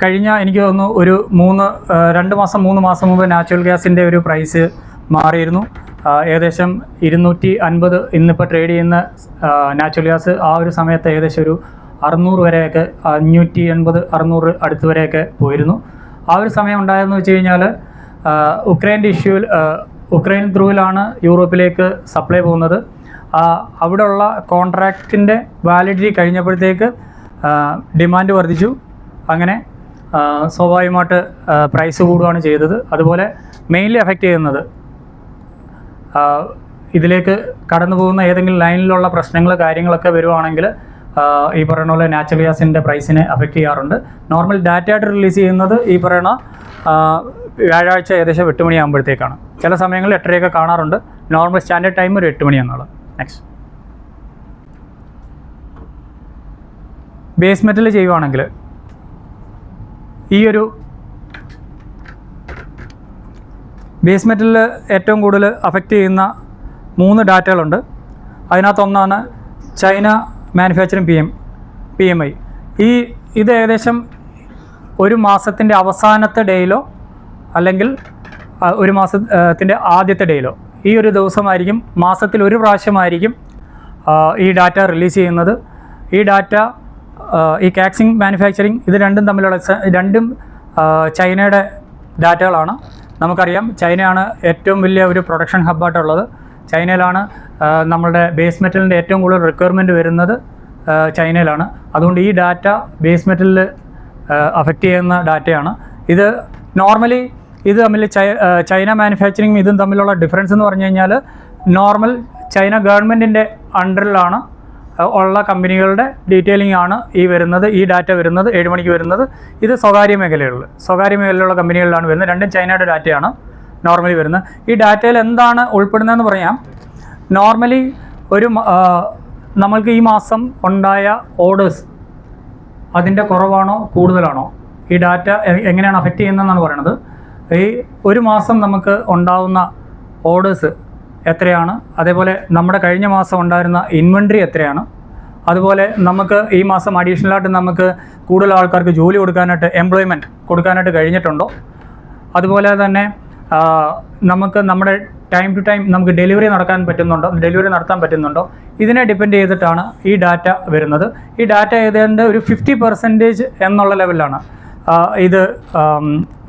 കഴിഞ്ഞ എനിക്ക് തോന്നുന്നു ഒരു 3 മാസം മുമ്പ് നാച്ചുറൽ ഗ്യാസിൻ്റെ ഒരു പ്രൈസ് മാറിയിരുന്നു. ഏകദേശം 250 ഇന്നിപ്പോൾ ട്രേഡ് ചെയ്യുന്ന നാച്ചുറൽ ഗ്യാസ് ആ ഒരു സമയത്ത് ഏകദേശം ഒരു 600 വരെയൊക്കെ, 580, 600 അടുത്ത് വരെയൊക്കെ പോയിരുന്നു. ആ ഒരു സമയം ഉണ്ടായതെന്ന് വെച്ച് കഴിഞ്ഞാൽ ഉക്രൈൻ ത്രൂവിലാണ് യൂറോപ്പിലേക്ക് സപ്ലൈ പോകുന്നത്. അവിടെയുള്ള കോൺട്രാക്റ്റിൻ്റെ വാലിഡിറ്റി കഴിഞ്ഞപ്പോഴത്തേക്ക് ഡിമാൻഡ് വർദ്ധിച്ചു. അങ്ങനെ സ്വാഭാവികമായിട്ട് പ്രൈസ് കൂടുകയാണ് ചെയ്തത്. അതുപോലെ മെയിൻലി അഫക്റ്റ് ചെയ്യുന്നത് ഇതിലേക്ക് കടന്നു പോകുന്ന ഏതെങ്കിലും ലൈനിലുള്ള പ്രശ്നങ്ങൾ കാര്യങ്ങളൊക്കെ വരുവാണെങ്കിൽ ഈ പറയുന്ന പോലെ നാച്ചുറൽ ഗ്യാസിൻ്റെ പ്രൈസിനെ അഫക്റ്റ് ചെയ്യാറുണ്ട്. നോർമൽ ഡാറ്റ ആയിട്ട് റിലീസ് ചെയ്യുന്നത് ഈ പറയുന്ന വ്യാഴാഴ്ച ഏകദേശം 8 മണിയാകുമ്പോഴത്തേക്കാണ്. ചില സമയങ്ങളിൽ 8:30 കാണാറുണ്ട്. നോർമൽ സ്റ്റാൻഡേർഡ് ടൈം ഒരു 8 മണിയാണെന്നുള്ളത്. നെക്സ്റ്റ്, ബേസ് മെറ്റൽ ചെയ്യുവാണെങ്കിൽ ഈ ഒരു ബേസ് മെറ്റലിൽ ഏറ്റവും കൂടുതൽ അഫക്റ്റ് ചെയ്യുന്ന 3 ഡാറ്റകളുണ്ട്. അതിനകത്തൊന്നാണ് ചൈന മാനുഫാക്ചറിങ് PMI. ഇത് ഏകദേശം ഒരു മാസത്തിൻ്റെ അവസാനത്തെ ഡേയിലോ അല്ലെങ്കിൽ ഒരു മാസത്തിൻ്റെ ആദ്യത്തെ ഡേയിലോ ഈ ഒരു ദിവസമായിരിക്കും, മാസത്തിൽ ഒരു പ്രാവശ്യമായിരിക്കും ഈ ഡാറ്റ റിലീസ് ചെയ്യുന്നത്. ഈ ഡാറ്റ ഈ കാക്സിംഗ് മാനുഫാക്ചറിങ് ഇത് രണ്ടും ചൈനയുടെ ഡാറ്റകളാണ്. നമുക്കറിയാം ചൈനയാണ് ഏറ്റവും വലിയ ഒരു പ്രൊഡക്ഷൻ ഹബ്ബായിട്ടുള്ളത്. ചൈനയിലാണ് നമ്മളുടെ ബേസ് മെറ്റലിൻ്റെ ഏറ്റവും കൂടുതൽ റിക്വയർമെൻറ്റ് വരുന്നത് ചൈനയിലാണ്. അതുകൊണ്ട് ഈ ഡാറ്റ ബേസ് മെറ്റലിൽ അഫക്റ്റ് ചെയ്യുന്ന ഡാറ്റയാണ്. ഇത് നോർമലി ഇത് തമ്മിൽ ചൈന മാനുഫാക്ചറിങ്ങും ഇതും തമ്മിലുള്ള ഡിഫറൻസ് എന്ന് പറഞ്ഞു കഴിഞ്ഞാൽ, നോർമൽ ചൈന ഗവൺമെൻറ്റിൻ്റെ അണ്ടറിലാണ് ഉള്ള കമ്പനികളുടെ ഡീറ്റെയിലിംഗ് ആണ് ഈ ഡാറ്റ വരുന്നത് 7 മണിക്ക് വരുന്നത്. ഇത് സ്വകാര്യ മേഖലയിലുള്ള കമ്പനികളിലാണ് വരുന്നത്. രണ്ടും ചൈനയുടെ ഡാറ്റയാണ് നോർമലി വരുന്നത്. ഈ ഡാറ്റയിൽ എന്താണ് ഉൾപ്പെടുന്നതെന്ന് പറയാം. നോർമലി നമ്മൾക്ക് ഈ മാസം ഉണ്ടായ ഓർഡേഴ്സ് അതിൻ്റെ കുറവാണോ കൂടുതലാണോ, ഈ ഡാറ്റ എങ്ങനെയാണ് അഫക്റ്റ് ചെയ്യുന്നതെന്നാണ് പറയുന്നത്. ഈ ഒരു മാസം നമുക്ക് ഉണ്ടാകുന്ന ഓർഡേഴ്സ് എത്രയാണ്, അതേപോലെ നമ്മുടെ കഴിഞ്ഞ മാസം ഉണ്ടായിരുന്ന ഇൻവെൻട്രി എത്രയാണ്, അതുപോലെ നമുക്ക് ഈ മാസം അഡീഷണലായിട്ട് നമുക്ക് കൂടുതൽ ആൾക്കാർക്ക് ജോലി കൊടുക്കാനായിട്ട്, എംപ്ലോയ്മെൻറ്റ് കൊടുക്കാനായിട്ട് കഴിഞ്ഞിട്ടുണ്ടോ, അതുപോലെ തന്നെ നമുക്ക് നമ്മുടെ ടൈം ടു ടൈം നമുക്ക് ഡെലിവറി നടത്താൻ പറ്റുന്നുണ്ടോ, ഇതിനെ ഡിപ്പെൻഡ് ചെയ്തിട്ടാണ് ഈ ഡാറ്റ വരുന്നത്. ഈ ഡാറ്റ ഏതാണ്ട് ഒരു 50% എന്നുള്ള ലെവലിലാണ് ഇത്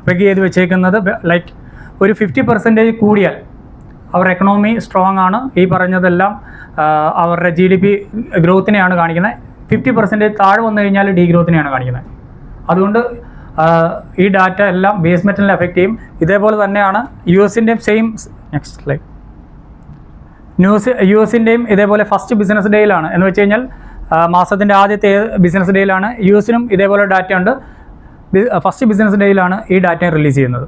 പെഗ് ചെയ്ത് വെച്ചേക്കുന്നത്. ലൈക്ക് ഒരു 50% കൂടിയാൽ അവരുടെ എക്കണോമി സ്ട്രോങ് ആണ്. ഈ പറഞ്ഞതെല്ലാം അവരുടെ GDP ഗ്രോത്തിനെയാണ് കാണിക്കുന്നത്. 50% താഴെ വന്നു കഴിഞ്ഞാൽ ഡീഗ്രോത്തിനെയാണ് കാണിക്കുന്നത്. അതുകൊണ്ട് ഈ ഡാറ്റ എല്ലാം ബേസ് മെറ്റലിനെ അഫക്റ്റ് ചെയ്യും. ഇതേപോലെ തന്നെയാണ് യുഎസിൻ്റെയും നെക്സ്റ്റ് സ്ലൈഡ്. യുഎസിൻ്റെയും ഇതേപോലെ ഫസ്റ്റ് ബിസിനസ് ഡേയിലാണ്, എന്ന് വെച്ച് കഴിഞ്ഞാൽ മാസത്തിൻ്റെ ആദ്യത്തെ ബിസിനസ് ഡേയിലാണ്. യുഎസിനും ഇതേപോലെ ഡാറ്റ ഉണ്ട്. ഫസ്റ്റ് ബിസിനസ് ഡേയിലാണ് ഈ ഡാറ്റ റിലീസ് ചെയ്യുന്നത്.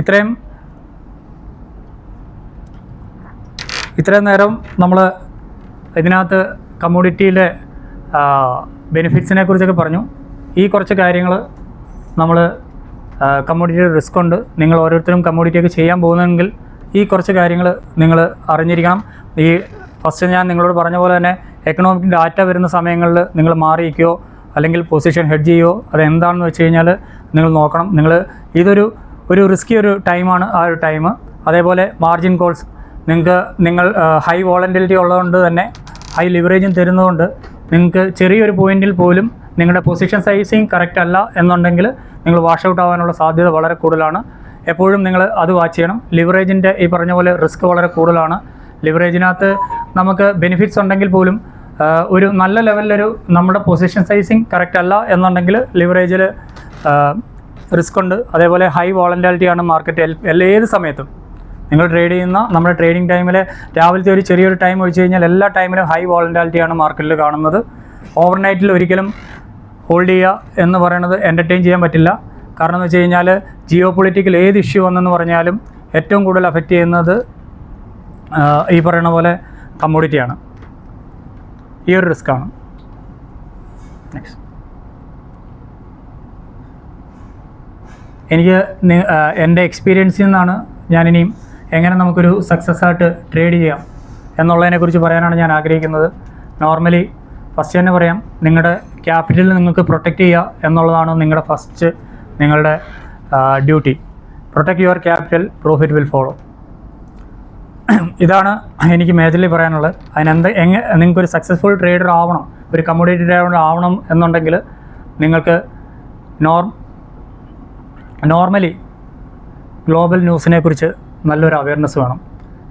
ഇത്രയും നേരം നമ്മൾ ഇതിനകത്ത് കമ്മോഡിറ്റിയിലെ ബെനിഫിറ്റ്സിനെ കുറിച്ചൊക്കെ പറഞ്ഞു. ഈ കുറച്ച് കാര്യങ്ങൾ നമ്മൾ കമ്മോഡിറ്റിയുടെ റിസ്ക് ഉണ്ട്. നിങ്ങൾ ഓരോരുത്തരും കമ്മോഡിറ്റിയൊക്കെ ചെയ്യാൻ പോകുന്നെങ്കിൽ ഈ കുറച്ച് കാര്യങ്ങൾ നിങ്ങൾ അറിഞ്ഞിരിക്കണം. ഈ ഫസ്റ്റ് ഞാൻ നിങ്ങളോട് പറഞ്ഞ പോലെ തന്നെ എക്കണോമിക് ഡാറ്റ വരുന്ന സമയങ്ങളിൽ നിങ്ങൾ മാറിയിരിക്കുകയോ അല്ലെങ്കിൽ പൊസിഷൻ ഹെഡ്ജ് ചെയ്യുകയോ അതെന്താണെന്ന് വെച്ച് കഴിഞ്ഞാൽ നിങ്ങൾ നോക്കണം. ഇതൊരു റിസ്കി ഒരു ടൈമാണ് ആ ഒരു ടൈം. അതേപോലെ മാർജിൻ കോൾസ് നിങ്ങൾ ഹൈ വോളറ്റിലിറ്റി ഉള്ളതുകൊണ്ട് തന്നെ ഹൈ ലിവറേജും തരുന്നതുകൊണ്ട് നിങ്ങൾക്ക് ചെറിയൊരു പോയിന്റിൽ പോലും നിങ്ങളുടെ പൊസിഷൻ സൈസിങ് കറക്റ്റ് അല്ല എന്നുണ്ടെങ്കിൽ നിങ്ങൾ വാഷ് ഔട്ട് ആവാനുള്ള സാധ്യത വളരെ കൂടുതലാണ്. എപ്പോഴും നിങ്ങൾ അത് വാച്ച് ചെയ്യണം. ലിവറേജിൻ്റെ ഈ പറഞ്ഞ പോലെ റിസ്ക് വളരെ കൂടുതലാണ്. ലിവറേജിനകത്ത് നമുക്ക് ബെനിഫിറ്റ്സ് ഉണ്ടെങ്കിൽ പോലും ഒരു നല്ല ലെവലിലൊരു നമ്മുടെ പൊസിഷൻ സൈസിങ് കറക്റ്റ് അല്ല എന്നുണ്ടെങ്കിൽ ലിവറേജിൽ റിസ്ക് ഉണ്ട്. അതേപോലെ ഹൈ വോളറ്റിലിറ്റിയാണ് മാർക്കറ്റ് ഏത് സമയത്തും. നിങ്ങൾ ട്രേഡ് ചെയ്യുന്ന നമ്മുടെ ട്രേഡിംഗ് ടൈമിൽ രാവിലത്തെ ഒരു ചെറിയൊരു ടൈം ഒഴിച്ച് കഴിഞ്ഞാൽ എല്ലാ ടൈമിലും ഹൈ വോളറ്റിലിറ്റിയാണ് മാർക്കറ്റിൽ കാണുന്നത്. ഓവർനൈറ്റിൽ ഒരിക്കലും ഹോൾഡ് ചെയ്യുക എന്ന് പറയുന്നത് എൻ്റർടൈൻ ചെയ്യാൻ പറ്റില്ല. കാരണം എന്ന് വെച്ച് കഴിഞ്ഞാൽ ജിയോ പൊളിറ്റിക്കൽ ഏത് ഇഷ്യൂ വന്നെന്ന് പറഞ്ഞാലും ഏറ്റവും കൂടുതൽ അഫക്റ്റ് ചെയ്യുന്നത് ഈ പറയുന്ന പോലെ കമ്മോഡിറ്റിയാണ്. ഈ ഒരു റിസ്ക്കാണ്. നെക്സ്റ്റ്, എനിക്ക് എൻ്റെ എക്സ്പീരിയൻസിൽ നിന്നാണ് ഞാനിനിയും എങ്ങനെ നമുക്കൊരു സക്സസ് ആയിട്ട് ട്രേഡ് ചെയ്യാം എന്നുള്ളതിനെക്കുറിച്ച് പറയാനാണ് ഞാൻ ആഗ്രഹിക്കുന്നത്. നോർമലി ഫസ്റ്റ് തന്നെ പറയാം, നിങ്ങളുടെ ക്യാപിറ്റൽ നിങ്ങൾക്ക് പ്രൊട്ടക്റ്റ് ചെയ്യുക എന്നുള്ളതാണ് നിങ്ങളുടെ duty. Protect your capital, profit will follow. ഇതാണ് എനിക്ക് മേജർലി പറയാനുള്ളത്. നിങ്ങൾക്കൊരു സക്സസ്ഫുൾ ട്രേഡർ ആവണം, ഒരു കമ്മോഡിറ്റി ട്രേഡർ ആവണം എന്നുണ്ടെങ്കിൽ നിങ്ങൾക്ക് നോർമലി ഗ്ലോബൽ ന്യൂസിനെ കുറിച്ച് നല്ലൊരു അവയർനെസ് വേണം.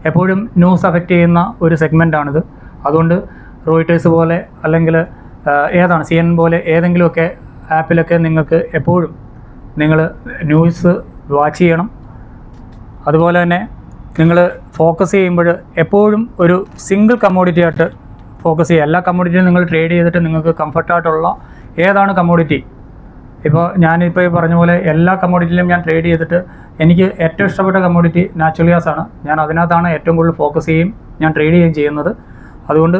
എപ്പോഴും ന്യൂസ് അഫക്റ്റ് ചെയ്യുന്ന ഒരു സെഗ്മെൻറ്റാണിത്. അതുകൊണ്ട് റോയിട്ടേഴ്സ് പോലെ അല്ലെങ്കിൽ CNN പോലെ ഏതെങ്കിലുമൊക്കെ ആപ്പിലൊക്കെ നിങ്ങൾക്ക് എപ്പോഴും നിങ്ങൾ ന്യൂസ് വാച്ച് ചെയ്യണം. അതുപോലെ തന്നെ നിങ്ങൾ ഫോക്കസ് ചെയ്യുമ്പോൾ എപ്പോഴും ഒരു സിംഗിൾ കമ്മോഡിറ്റി ആയിട്ട് ഫോക്കസ് ചെയ്യുക. എല്ലാ കമ്മോഡിറ്റിയും നിങ്ങൾ ട്രേഡ് ചെയ്തിട്ട് നിങ്ങൾക്ക് കംഫർട്ടായിട്ടുള്ള ഏതാണ് കമ്മോഡിറ്റി. ഞാനിപ്പോൾ പറഞ്ഞ പോലെ എല്ലാ കമ്മോഡിറ്റിയിലും ഞാൻ ട്രേഡ് ചെയ്തിട്ട് എനിക്ക് ഏറ്റവും ഇഷ്ടപ്പെട്ട കമ്മോഡിറ്റി നാച്ചുറൽ ഗ്യാസ് ആണ്. ഞാൻ അതിനകത്താണ് ഏറ്റവും കൂടുതൽ ഫോക്കസ് ഞാൻ ട്രേഡ് ചെയ്യുകയും ചെയ്യുന്നത്. അതുകൊണ്ട്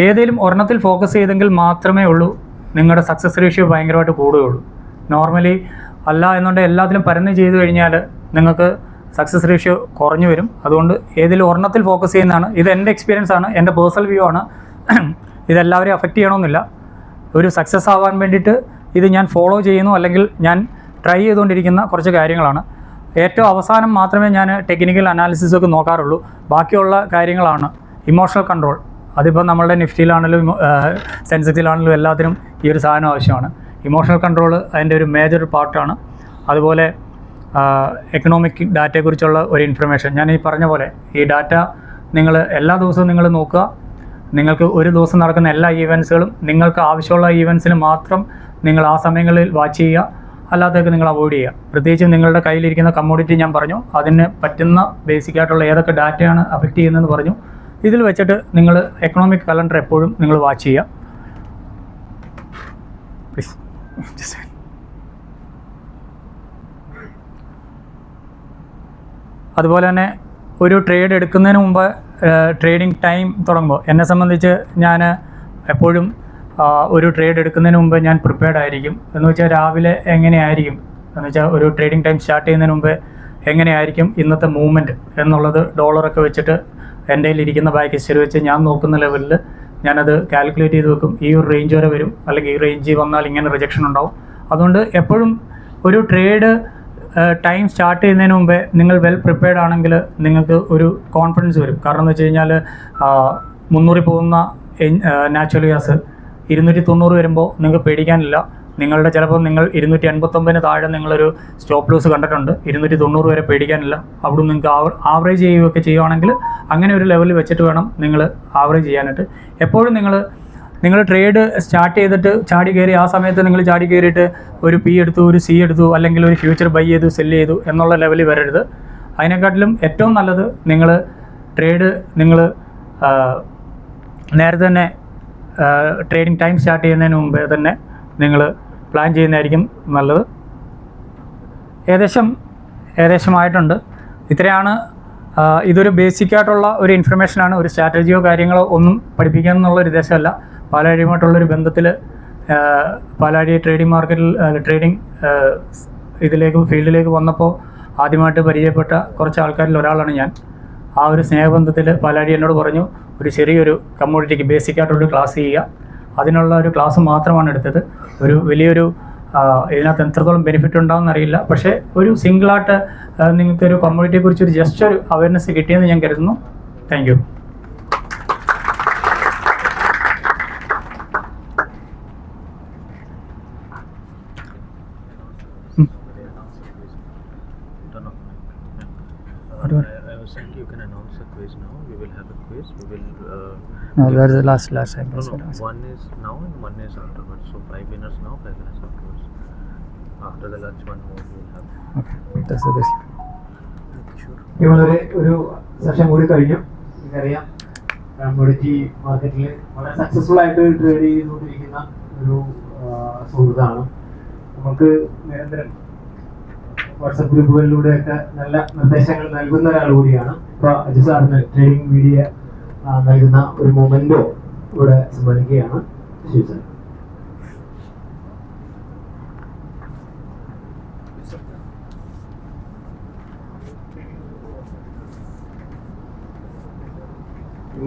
ഏതെങ്കിലും ഒരെണ്ണത്തിൽ ഫോക്കസ് ചെയ്തെങ്കിൽ മാത്രമേ ഉള്ളൂ നിങ്ങളുടെ സക്സസ് റേഷ്യോ ഭയങ്കരമായിട്ട് കൂടുകയുള്ളൂ. നോർമലി അല്ല എന്നുണ്ടെങ്കിൽ എല്ലാത്തിലും പരന്ന് ചെയ്ത് കഴിഞ്ഞാൽ നിങ്ങൾക്ക് സക്സസ് റേഷ്യോ കുറഞ്ഞു വരും. അതുകൊണ്ട് ഏതെങ്കിലും ഒരെണ്ണത്തിൽ ഫോക്കസ് ചെയ്യുന്നതാണ്. ഇത് എൻ്റെ എക്സ്പീരിയൻസ് ആണ്, എൻ്റെ പേഴ്സണൽ വ്യൂ ആണ്. ഇതെല്ലാവരെയും അഫക്റ്റ് ചെയ്യണമെന്നില്ല. ഒരു സക്സസ് ആവാൻ വേണ്ടിയിട്ട് ഇത് ഞാൻ ഫോളോ ചെയ്യുന്നു, അല്ലെങ്കിൽ ഞാൻ ട്രൈ ചെയ്തുകൊണ്ടിരിക്കുന്ന കുറച്ച് കാര്യങ്ങളാണ്. ഏറ്റവും അവസാനം മാത്രമേ ഞാൻ ടെക്നിക്കൽ അനാലിസിസൊക്കെ നോക്കാറുള്ളൂ. ബാക്കിയുള്ള കാര്യങ്ങളാണ് ഇമോഷണൽ കൺട്രോൾ. അതിപ്പോൾ നമ്മളുടെ നിഫ്റ്റിയിലാണെങ്കിലും സെൻസെക്സിലാണെങ്കിലും എല്ലാത്തിനും ഈ ഒരു സാധനം ആവശ്യമാണ്. ഇമോഷണൽ കൺട്രോൾ അതിൻ്റെ ഒരു മേജർ പാർട്ടാണ്. അതുപോലെ എക്കണോമിക് ഡാറ്റയെക്കുറിച്ചുള്ള ഒരു ഇൻഫർമേഷൻ, ഞാൻ ഈ പറഞ്ഞ പോലെ ഈ ഡാറ്റ നിങ്ങൾ എല്ലാ ദിവസവും നിങ്ങൾ നോക്കുക. നിങ്ങൾക്ക് ഒരു ദിവസം നടക്കുന്ന എല്ലാ ഈവൻറ്റ്സുകളും നിങ്ങൾക്ക് ആവശ്യമുള്ള ഈവൻറ്റ്സിന് മാത്രം നിങ്ങൾ ആ സമയങ്ങളിൽ വാച്ച് ചെയ്യുക, അല്ലാത്തൊക്കെ നിങ്ങൾ അവോയ്ഡ് ചെയ്യുക. പ്രത്യേകിച്ചും നിങ്ങളുടെ കയ്യിലിരിക്കുന്ന കമ്മോഡിറ്റി ഞാൻ പറഞ്ഞു, അതിന് പറ്റുന്ന ബേസിക്കായിട്ടുള്ള ഏതൊക്കെ ഡാറ്റയാണ് അഫക്റ്റ് ചെയ്യുന്നതെന്ന് പറഞ്ഞു. ഇതിൽ വെച്ചിട്ട് നിങ്ങൾ എക്കണോമിക് കലണ്ടർ എപ്പോഴും നിങ്ങൾ വാച്ച് ചെയ്യുക. പ്ലീസ്. അതുപോലെ തന്നെ ഒരു ട്രേഡ് എടുക്കുന്നതിന് മുമ്പ് ട്രേഡിംഗ് ടൈം തുടങ്ങുമ്പോൾ എന്നെ സംബന്ധിച്ച് ഞാൻ എപ്പോഴും ഒരു ട്രേഡ് എടുക്കുന്നതിന് മുമ്പ് ഞാൻ പ്രിപ്പയർഡ് ആയിരിക്കും. എന്ന് വെച്ചാൽ രാവിലെ എങ്ങനെയായിരിക്കും എന്ന് വെച്ചാൽ ഒരു ട്രേഡിംഗ് ടൈം സ്റ്റാർട്ട് ചെയ്യുന്നതിന് മുമ്പ് എങ്ങനെയായിരിക്കും ഇന്നത്തെ മൂവ്മെൻറ്റ് എന്നുള്ളത് ഡോളറൊക്കെ വെച്ചിട്ട് എൻ്റെ കയ്യിലിരിക്കുന്ന ബാക്ക് ഹിസ്റ്ററി വെച്ച് ഞാൻ നോക്കുന്ന ലെവലിൽ ഞാനത് കാൽക്കുലേറ്റ് ചെയ്ത് വെക്കും. ഈ ഒരു റേഞ്ച് വരെ വരും, അല്ലെങ്കിൽ ഈ റേഞ്ച് വന്നാൽ ഇങ്ങനെ റിജക്ഷൻ ഉണ്ടാവും. അതുകൊണ്ട് എപ്പോഴും ഒരു ട്രേഡ് ടൈം സ്റ്റാർട്ട് ചെയ്യുന്നതിന് മുമ്പേ നിങ്ങൾ വെൽ പ്രിപ്പയർഡ് ആണെങ്കിൽ നിങ്ങൾക്ക് ഒരു കോൺഫിഡൻസ് വരും. കാരണം എന്ന് വെച്ച് കഴിഞ്ഞാൽ 300 പോകുന്ന നാച്ചുറൽ ഗ്യാസ് 290 വരുമ്പോൾ നിങ്ങൾക്ക് പേടിക്കാനില്ല. നിങ്ങളുടെ ചിലപ്പോൾ നിങ്ങൾ 289 താഴെ നിങ്ങളൊരു സ്റ്റോപ്പ് ലോസ് കണ്ടിട്ടുണ്ട്, 290 വരെ പേടിക്കാനില്ല. അവിടെ നിങ്ങൾക്ക് ആവറേജ് ചെയ്യുകയൊക്കെ ചെയ്യുകയാണെങ്കിൽ അങ്ങനെ ഒരു ലെവലിൽ വെച്ചിട്ട് വേണം നിങ്ങൾ ആവറേജ് ചെയ്യാനായിട്ട്. എപ്പോഴും നിങ്ങൾ ട്രേഡ് സ്റ്റാർട്ട് ചെയ്തിട്ട് ചാടി കയറി ആ സമയത്ത് നിങ്ങൾ ചാടി കയറിയിട്ട് ഒരു പി എടുത്തു, ഒരു സി എടുത്തു, അല്ലെങ്കിൽ ഒരു ഫ്യൂച്ചർ ബൈ ചെയ്തു, സെല്ല് ചെയ്തു എന്നുള്ള ലെവലിൽ വരരുത്. അതിനെക്കാട്ടിലും ഏറ്റവും നല്ലത് നിങ്ങൾ ട്രേഡ് നേരത്തെ തന്നെ ട്രേഡിംഗ് ടൈം സ്റ്റാർട്ട് ചെയ്യുന്നതിന് മുമ്പേ തന്നെ നിങ്ങൾ പ്ലാൻ ചെയ്യുന്നതായിരിക്കും നല്ലത്. ഏകദേശമായിട്ടുണ്ട്. ഇത്രയാണ്. ഇതൊരു ബേസിക്കായിട്ടുള്ള ഒരു ഇൻഫർമേഷനാണ്. ഒരു സ്ട്രാറ്റജിയോ കാര്യങ്ങളോ ഒന്നും പഠിപ്പിക്കുക എന്നുള്ളൊരു ഉദ്ദേശമല്ല. പാലാഴിയുമായിട്ടുള്ളൊരു ബന്ധത്തിൽ പാലാഴി ട്രേഡിംഗ് മാർക്കറ്റിൽ ട്രേഡിംഗ് ഫീൽഡിലേക്ക് വന്നപ്പോൾ ആദ്യമായിട്ട് പരിചയപ്പെട്ട കുറച്ച് ആൾക്കാരിൽ ഒരാളാണ് ഞാൻ. ആ ഒരു സ്നേഹബന്ധത്തിൽ പാലാഴി എന്നോട് പറഞ്ഞു, ഒരു ചെറിയൊരു കമ്മോഡിറ്റിക്ക് ബേസിക്കായിട്ടുള്ളൊരു ക്ലാസ് ചെയ്യുക. അതിനുള്ള ഒരു ക്ലാസ് മാത്രമാണ് എടുത്തത്. ഒരു വലിയൊരു ഇതിനകത്ത് എത്രത്തോളം ബെനിഫിറ്റ് ഉണ്ടാകുമെന്ന് അറിയില്ല. പക്ഷേ ഒരു സിംഗിളായിട്ട് നിങ്ങൾക്കൊരു കമ്മോഡിറ്റിയെക്കുറിച്ച് ഒരു ജസ്റ്റ് ഒരു അവയർനെസ് കിട്ടിയെന്ന് ഞാൻ കരുതുന്നു. Thank you. You can announce a quiz now. We will have a quiz. We will. No, that's the last time. No. One is now and one is afterwards. So 5 winners now, 5 winners afterwards. After the lunch, one more we will have. Okay, that's the best. Sure. ഇവിടെ ഒരു സെഷൻ കൂടി കഴിഞ്ഞു. നിങ്ങൾക്കറിയാം, കമ്മോഡിറ്റി മാർക്കറ്റിൽ വളരെ സക്സസ്ഫുൾ ആയിട്ട് ട്രേഡ് ചെയ്തുകൊണ്ടിരിക്കുന്ന ഒരു സുഹൃത്താണ്. നമുക്ക് നിരന്തരം വാട്സപ്പ് ഗ്രൂപ്പുകളിലൂടെയൊക്കെ നല്ല നിർദ്ദേശങ്ങൾ നൽകുന്ന ഒരാൾ കൂടിയാണ്. ഇപ്പോൾ അജു സാറിന് ട്രേഡിംഗ് മീഡിയ നൽകുന്ന ഒരു മൊമെന്റോ ഇവിടെ സമ്മാനിക്കുകയാണ്. ശരി സാർ.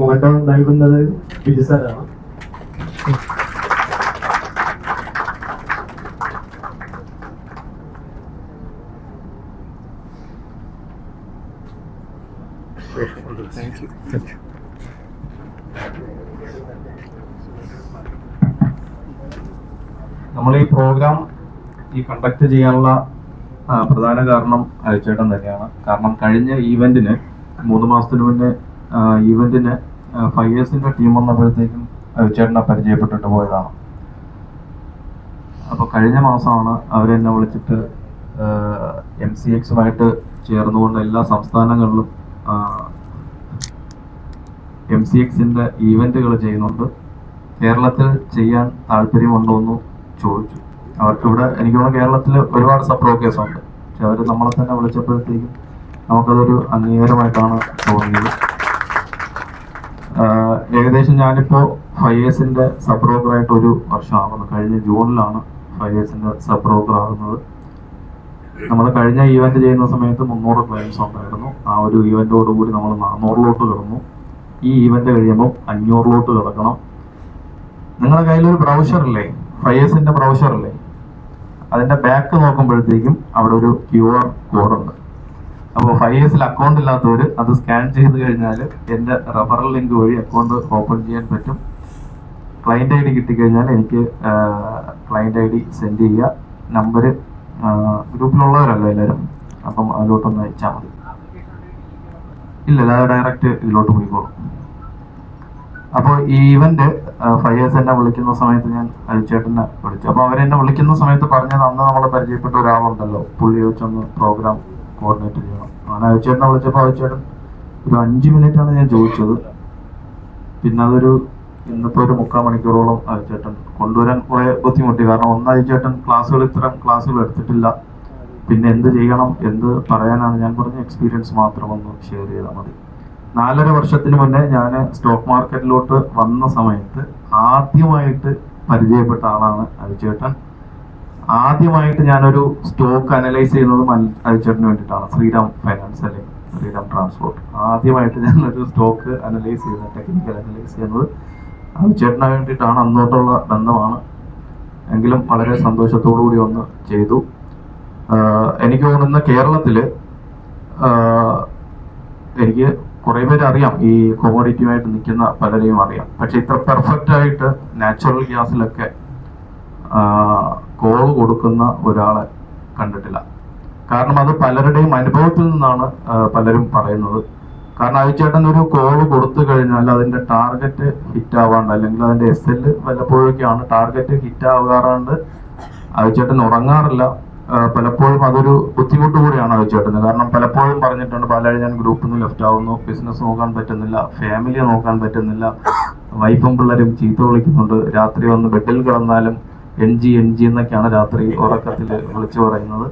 മൊമെന്റോ നൽകുന്നത് ബിജു സാറാണ്. Thank you. നമ്മൾ ഈ പ്രോഗ്രാം കണ്ടക്ട് ചെയ്യാനുള്ള പ്രധാന കാരണം അയച്ചേട്ടൻ തന്നെയാണ്. കാരണം കഴിഞ്ഞ ഈവെന്റിന് 3 മാസത്തിന് മുന്നേ ഈവെന്റിന് 5 yearsന്റെ ടീം വന്നപ്പോഴത്തേക്കും അയച്ചേട്ടനെ പരിചയപ്പെട്ടിട്ട് പോയതാണ്. അപ്പോൾ കഴിഞ്ഞ മാസമാണ് അവരെന്നെ വിളിച്ചിട്ട് MCXുമായിട്ട് ചേർന്നുകൊണ്ട് എല്ലാ സംസ്ഥാനങ്ങളിലും MCXന്റെ ഈവെന്റുകൾ ചെയ്യുന്നുണ്ട്. കേരളത്തിൽ ചെയ്യാൻ താല്പര്യമുണ്ടോ എന്ന് ചോദിച്ചു. അവർക്കിവിടെ എനിക്ക് തോന്നുന്നു കേരളത്തിൽ ഒരുപാട് സബ് ബ്രോക്കേഴ്സ് ഉണ്ട്. പക്ഷെ അവർ നമ്മളെ തന്നെ വിളിച്ചപ്പോഴത്തേക്കും നമുക്കതൊരു അംഗീകാരമായിട്ടാണ് തോന്നിയത്. ഏകദേശം ഞാനിപ്പോൾ 5 yearsന്റെ സബ് ബ്രോക്കറായിട്ട് 1 വർഷമാകുന്നു. കഴിഞ്ഞ ജൂണിലാണ് 5 yearsന്റെ സബ് ബ്രോക്കർ ആകുന്നത്. നമ്മൾ കഴിഞ്ഞ ഈവെന്റ് ചെയ്യുന്ന സമയത്ത് 300 ക്ലയൻസ് ഉണ്ടായിരുന്നു. ആ ഒരു ഈവെന്റോടുകൂടി നമ്മൾ 400 കിടന്നു. ഈ ഈവെന്റ് കഴിയുമ്പോൾ 500 കിടക്കണം. നിങ്ങളുടെ കയ്യിലൊരു ബ്രൗഷർ ഇല്ലേ, 5 yearsന്റെ ബ്രൗഷർ ഇല്ലേ, അതിന്റെ ബാക്ക് നോക്കുമ്പോഴത്തേക്കും അവിടെ ഒരു QR കോഡുണ്ട്. അപ്പോൾ 5S അക്കൗണ്ട് ഇല്ലാത്തവർ അത് സ്കാൻ ചെയ്ത് കഴിഞ്ഞാൽ എൻ്റെ റെഫറൽ ലിങ്ക് വഴി അക്കൗണ്ട് ഓപ്പൺ ചെയ്യാൻ പറ്റും. ക്ലയൻറ്റ് ID കിട്ടിക്കഴിഞ്ഞാൽ എനിക്ക് ക്ലയൻറ്റ് ID സെൻഡ് ചെയ്യുക. നമ്പർ ഗ്രൂപ്പിലുള്ളവരല്ല എല്ലാവരും, അപ്പം അതിലോട്ടൊന്ന് അയച്ചാൽ മതി. ഇല്ല, അത് ഡയറക്റ്റ് ഇതിലോട്ട് പോയിക്കോളും. അപ്പോൾ ഈ ഇവന്റ് 5S എന്നെ വിളിക്കുന്ന സമയത്ത് ഞാൻ അരിച്ചേട്ടനെ വിളിച്ചു. അപ്പോൾ അവരെന്നെ വിളിക്കുന്ന സമയത്ത് പറഞ്ഞത് അന്ന് നമ്മളെ പരിചയപ്പെട്ട ഒരാളുണ്ടല്ലോ, പുള്ളി വെച്ചൊന്ന് പ്രോഗ്രാം കോർഡിനേറ്റ് ചെയ്യണം. അങ്ങനെ അരിച്ചേട്ടനെ വിളിച്ചപ്പോൾ അരിച്ചേട്ടൻ ഒരു 5 മിനിറ്റാണ് ഞാൻ ചോദിച്ചത്. പിന്നെ അതൊരു ഇന്നിപ്പോൾ ഒരു 3/4 മണിക്കൂറോളം അരിച്ചേട്ടൻ കൊണ്ടുവരാൻ കുറേ ബുദ്ധിമുട്ടി. കാരണം അരിച്ചേട്ടൻ ഇത്തരം ക്ലാസ്സുകൾ എടുത്തിട്ടില്ല. പിന്നെ എന്ത് ചെയ്യണം, എന്ത് പറയാനാണ്. ഞാൻ പറഞ്ഞ എക്സ്പീരിയൻസ് മാത്രം ഒന്ന് ഷെയർ ചെയ്താൽ മതി. 4.5 വർഷത്തിന് മുന്നേ ഞാൻ സ്റ്റോക്ക് മാർക്കറ്റിലോട്ട് വന്ന സമയത്ത് ആദ്യമായിട്ട് പരിചയപ്പെട്ട ആളാണ് അരിച്ചേട്ടൻ. ആദ്യമായിട്ട് ഞാനൊരു സ്റ്റോക്ക് അനലൈസ് ചെയ്യുന്നത് അരിച്ചേട്ടന് വേണ്ടിയിട്ടാണ്. ശ്രീറാം ഫൈനാൻസ് അല്ലെങ്കിൽ ശ്രീറാം ട്രാൻസ്പോർട്ട്. ആദ്യമായിട്ട് ഞാനൊരു സ്റ്റോക്ക് അനലൈസ് ചെയ്യുന്നത്, ടെക്നിക്കൽ അനലൈസ് ചെയ്യുന്നത് അരിച്ചേട്ടന് വേണ്ടിയിട്ടാണ്. അന്നോട്ടുള്ള ബന്ധമാണ്. എങ്കിലും വളരെ സന്തോഷത്തോടു കൂടി ഒന്ന് ചെയ്തു. എനിക്ക് തോന്നുന്ന കേരളത്തില് എനിക്ക് കുറെ പേര് അറിയാം, ഈ കോമോഡിറ്റിയുമായിട്ട് നിൽക്കുന്ന പലരെയും അറിയാം. പക്ഷെ ഇത്ര പെർഫെക്റ്റ് ആയിട്ട് നാച്ചുറൽ ഗ്യാസിലൊക്കെ കോൾ കൊടുക്കുന്ന ഒരാളെ കണ്ടിട്ടില്ല. കാരണം അത് പലരുടെയും അനുഭവത്തിൽ നിന്നാണ് പലരും പറയുന്നത്. കാരണം അരിച്ചേട്ടൻ ഒരു കോൾ കൊടുത്തു കഴിഞ്ഞാൽ അതിന്റെ ടാർഗറ്റ് ഹിറ്റ് ആവാണ്ട്, അല്ലെങ്കിൽ അതിന്റെ SL വല്ലപ്പോഴൊക്കെയാണ് ടാർഗറ്റ് ഹിറ്റ് ആകാറാണ്ട് അരിച്ചേട്ടൻ ഉറങ്ങാറില്ല. പലപ്പോഴും അതൊരു ബുദ്ധിമുട്ട് കൂടിയാണ് അരിച്ചേട്ടന്. കാരണം പലപ്പോഴും പറഞ്ഞിട്ടുണ്ട്, പലരും ഞാൻ ഗ്രൂപ്പിൽ നിന്ന് ലെഫ്റ്റ് ആവുന്നു, ബിസിനസ് നോക്കാൻ പറ്റുന്നില്ല, ഫാമിലിയെ നോക്കാൻ പറ്റുന്നില്ല, വൈഫും പിള്ളേരും ചീത്ത വിളിക്കുന്നുണ്ട്, രാത്രി വന്ന് ബെഡിൽ കിടന്നാലും NG എന്നൊക്കെയാണ് രാത്രി ഉറക്കത്തിൽ വിളിച്ചു പറയുന്നത്.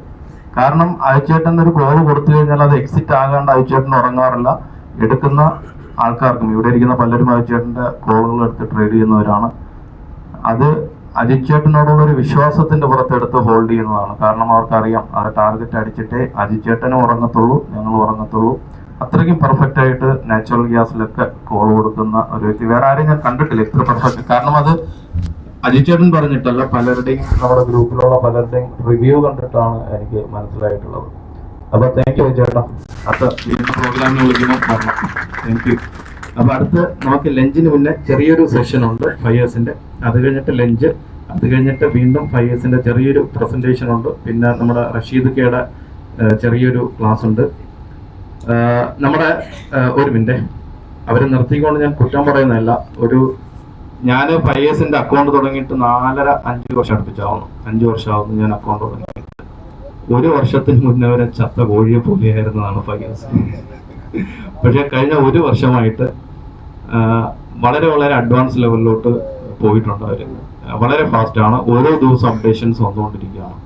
കാരണം അരിച്ചേട്ടൻ ഒരു കോൾ കൊടുത്തു കഴിഞ്ഞാൽ അത് എക്സിറ്റ് ആകാണ്ട് അരിച്ചേട്ടൻ ഉറങ്ങാറില്ല. എടുക്കുന്ന ആൾക്കാർക്കും, ഇവിടെ ഇരിക്കുന്ന പലരും അരിച്ചേട്ടന്റെ കോളുകൾ എടുത്ത് ട്രേഡ് ചെയ്യുന്നവരാണ്. അത് അജിച്ചേട്ടനോടുള്ള ഒരു വിശ്വാസത്തിന്റെ പുറത്തെടുത്ത് ഹോൾഡ് ചെയ്യുന്നതാണ്. കാരണം അവർക്കറിയാം ആ ടാർഗറ്റ് അടിച്ചിട്ടേ അജിച്ചേട്ടനും ഉറങ്ങത്തുള്ളൂ, ഞങ്ങൾ ഉറങ്ങത്തുള്ളൂ. അത്രയ്ക്കും പെർഫെക്റ്റ് ആയിട്ട് നാച്ചുറൽ ഗ്യാസിലൊക്കെ കോൾ കൊടുക്കുന്ന ഒരു വ്യക്തി വേറെ ആരെയും ഞാൻ കണ്ടിട്ടില്ല ഇത്ര പെർഫെക്റ്റ്. കാരണം അത് അജിച്ചേട്ടൻ പറഞ്ഞിട്ടല്ല, പലരുടെയും നമ്മുടെ ഗ്രൂപ്പിലുള്ള പലരുടെയും റിവ്യൂ കണ്ടിട്ടാണ് എനിക്ക് മനസ്സിലായിട്ടുള്ളത്. അപ്പൊ താങ്ക് യു അജിച്ചേട്ടാ. അടുത്ത പ്രോഗ്രാമിന് വിളിക്കുമ്പോൾ പറഞ്ഞു. Thank you. അപ്പൊ അടുത്ത് നമുക്ക് ലഞ്ചിന് മുന്നേ ചെറിയൊരു സെഷൻ ഉണ്ട് 5Sന്റെ. അത് കഴിഞ്ഞിട്ട് ലഞ്ച്, അത് കഴിഞ്ഞിട്ട് വീണ്ടും 5Sന്റെ ചെറിയൊരു പ്രസന്റേഷൻ ഉണ്ട്. പിന്നെ നമ്മുടെ റഷീദ് കെയുടെ ചെറിയൊരു ക്ലാസ് ഉണ്ട്. നമ്മുടെ ഒരു മിനിറ്റ്, അവരെ നിർത്തിക്കൊണ്ട് ഞാൻ കുറ്റം പറയുന്നതല്ല. ഞാൻ 5Sന്റെ അക്കൗണ്ട് തുടങ്ങിയിട്ട് 4.5 വർഷം അടുപ്പിച്ചാവുന്നു. 5 വർഷമാവുന്നു ഞാൻ അക്കൗണ്ട് തുടങ്ങിയിട്ട്. 1 വർഷത്തിന് മുന്നേ വരെ ചത്ത കോഴിയെ പോലെയായിരുന്നതാണ് 5S. പക്ഷെ കഴിഞ്ഞ 1 വർഷമായിട്ട് വളരെ വളരെ അഡ്വാൻസ് ലെവലിലോട്ട് പോയിട്ടുണ്ട് അവർ. വളരെ ഫാസ്റ്റാണ്. ഓരോ ദിവസം അപ്ഡേഷൻസ് വന്നുകൊണ്ടിരിക്കുകയാണ്.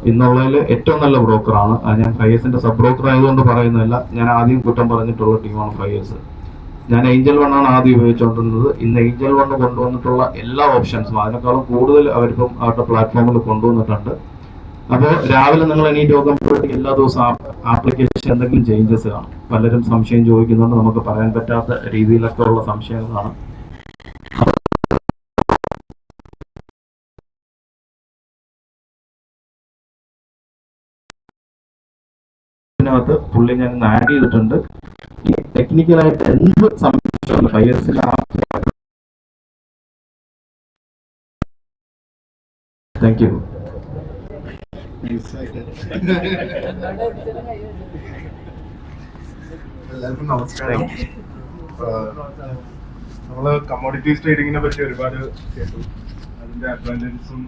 ഇന്നുള്ളതിൽ ഏറ്റവും നല്ല ബ്രോക്കറാണ്. ഞാൻ 5Sന്റെ സബ് ബ്രോക്കർ ആയതുകൊണ്ട് പറയുന്നതല്ല. ഞാൻ ആദ്യം കുറ്റം പറഞ്ഞിട്ടുള്ള ടീമാണ് 5S. ഞാൻ ഏഞ്ചൽ വണ്ണാണ് ആദ്യം ഉപയോഗിച്ചുകൊണ്ടിരുന്നത്. ഇന്ന് ഏഞ്ചൽ വണ്ണ് കൊണ്ടുവന്നിട്ടുള്ള എല്ലാ ഓപ്ഷൻസും അതിനേക്കാളും കൂടുതൽ അവരിപ്പം അവരുടെ പ്ലാറ്റ്ഫോമിൽ കൊണ്ടുവന്നിട്ടുണ്ട്. അപ്പോൾ രാവിലെ നിങ്ങൾ എണീറ്റ് നോക്കുമ്പോഴത്തേക്ക് എല്ലാ ദിവസവും ആപ്ലിക്കേഷൻ എന്തെങ്കിലും ചേഞ്ചസ് കാണും. പലരും സംശയം ചോദിക്കുന്നുണ്ട്, നമുക്ക് പറയാൻ പറ്റാത്ത രീതിയിലൊക്കെ ഉള്ള സംശയങ്ങളാണ്. ഇതിനകത്ത് പുള്ളി ഞാൻ ആഡ് ചെയ്തിട്ടുണ്ട്. ഈ ടെക്നിക്കലായിട്ട് എന്ത് സംശയമുണ്ട് 5Sൽ താങ്ക് യു. എല്ലാവർക്കും നമസ്കാരം. നമ്മള് കമ്മോഡിറ്റീസ് ട്രേഡിങ്ങിനെ പറ്റി ഒരുപാട് കേട്ടു. അതിന്റെ അഡ്വാൻറ്റേജസും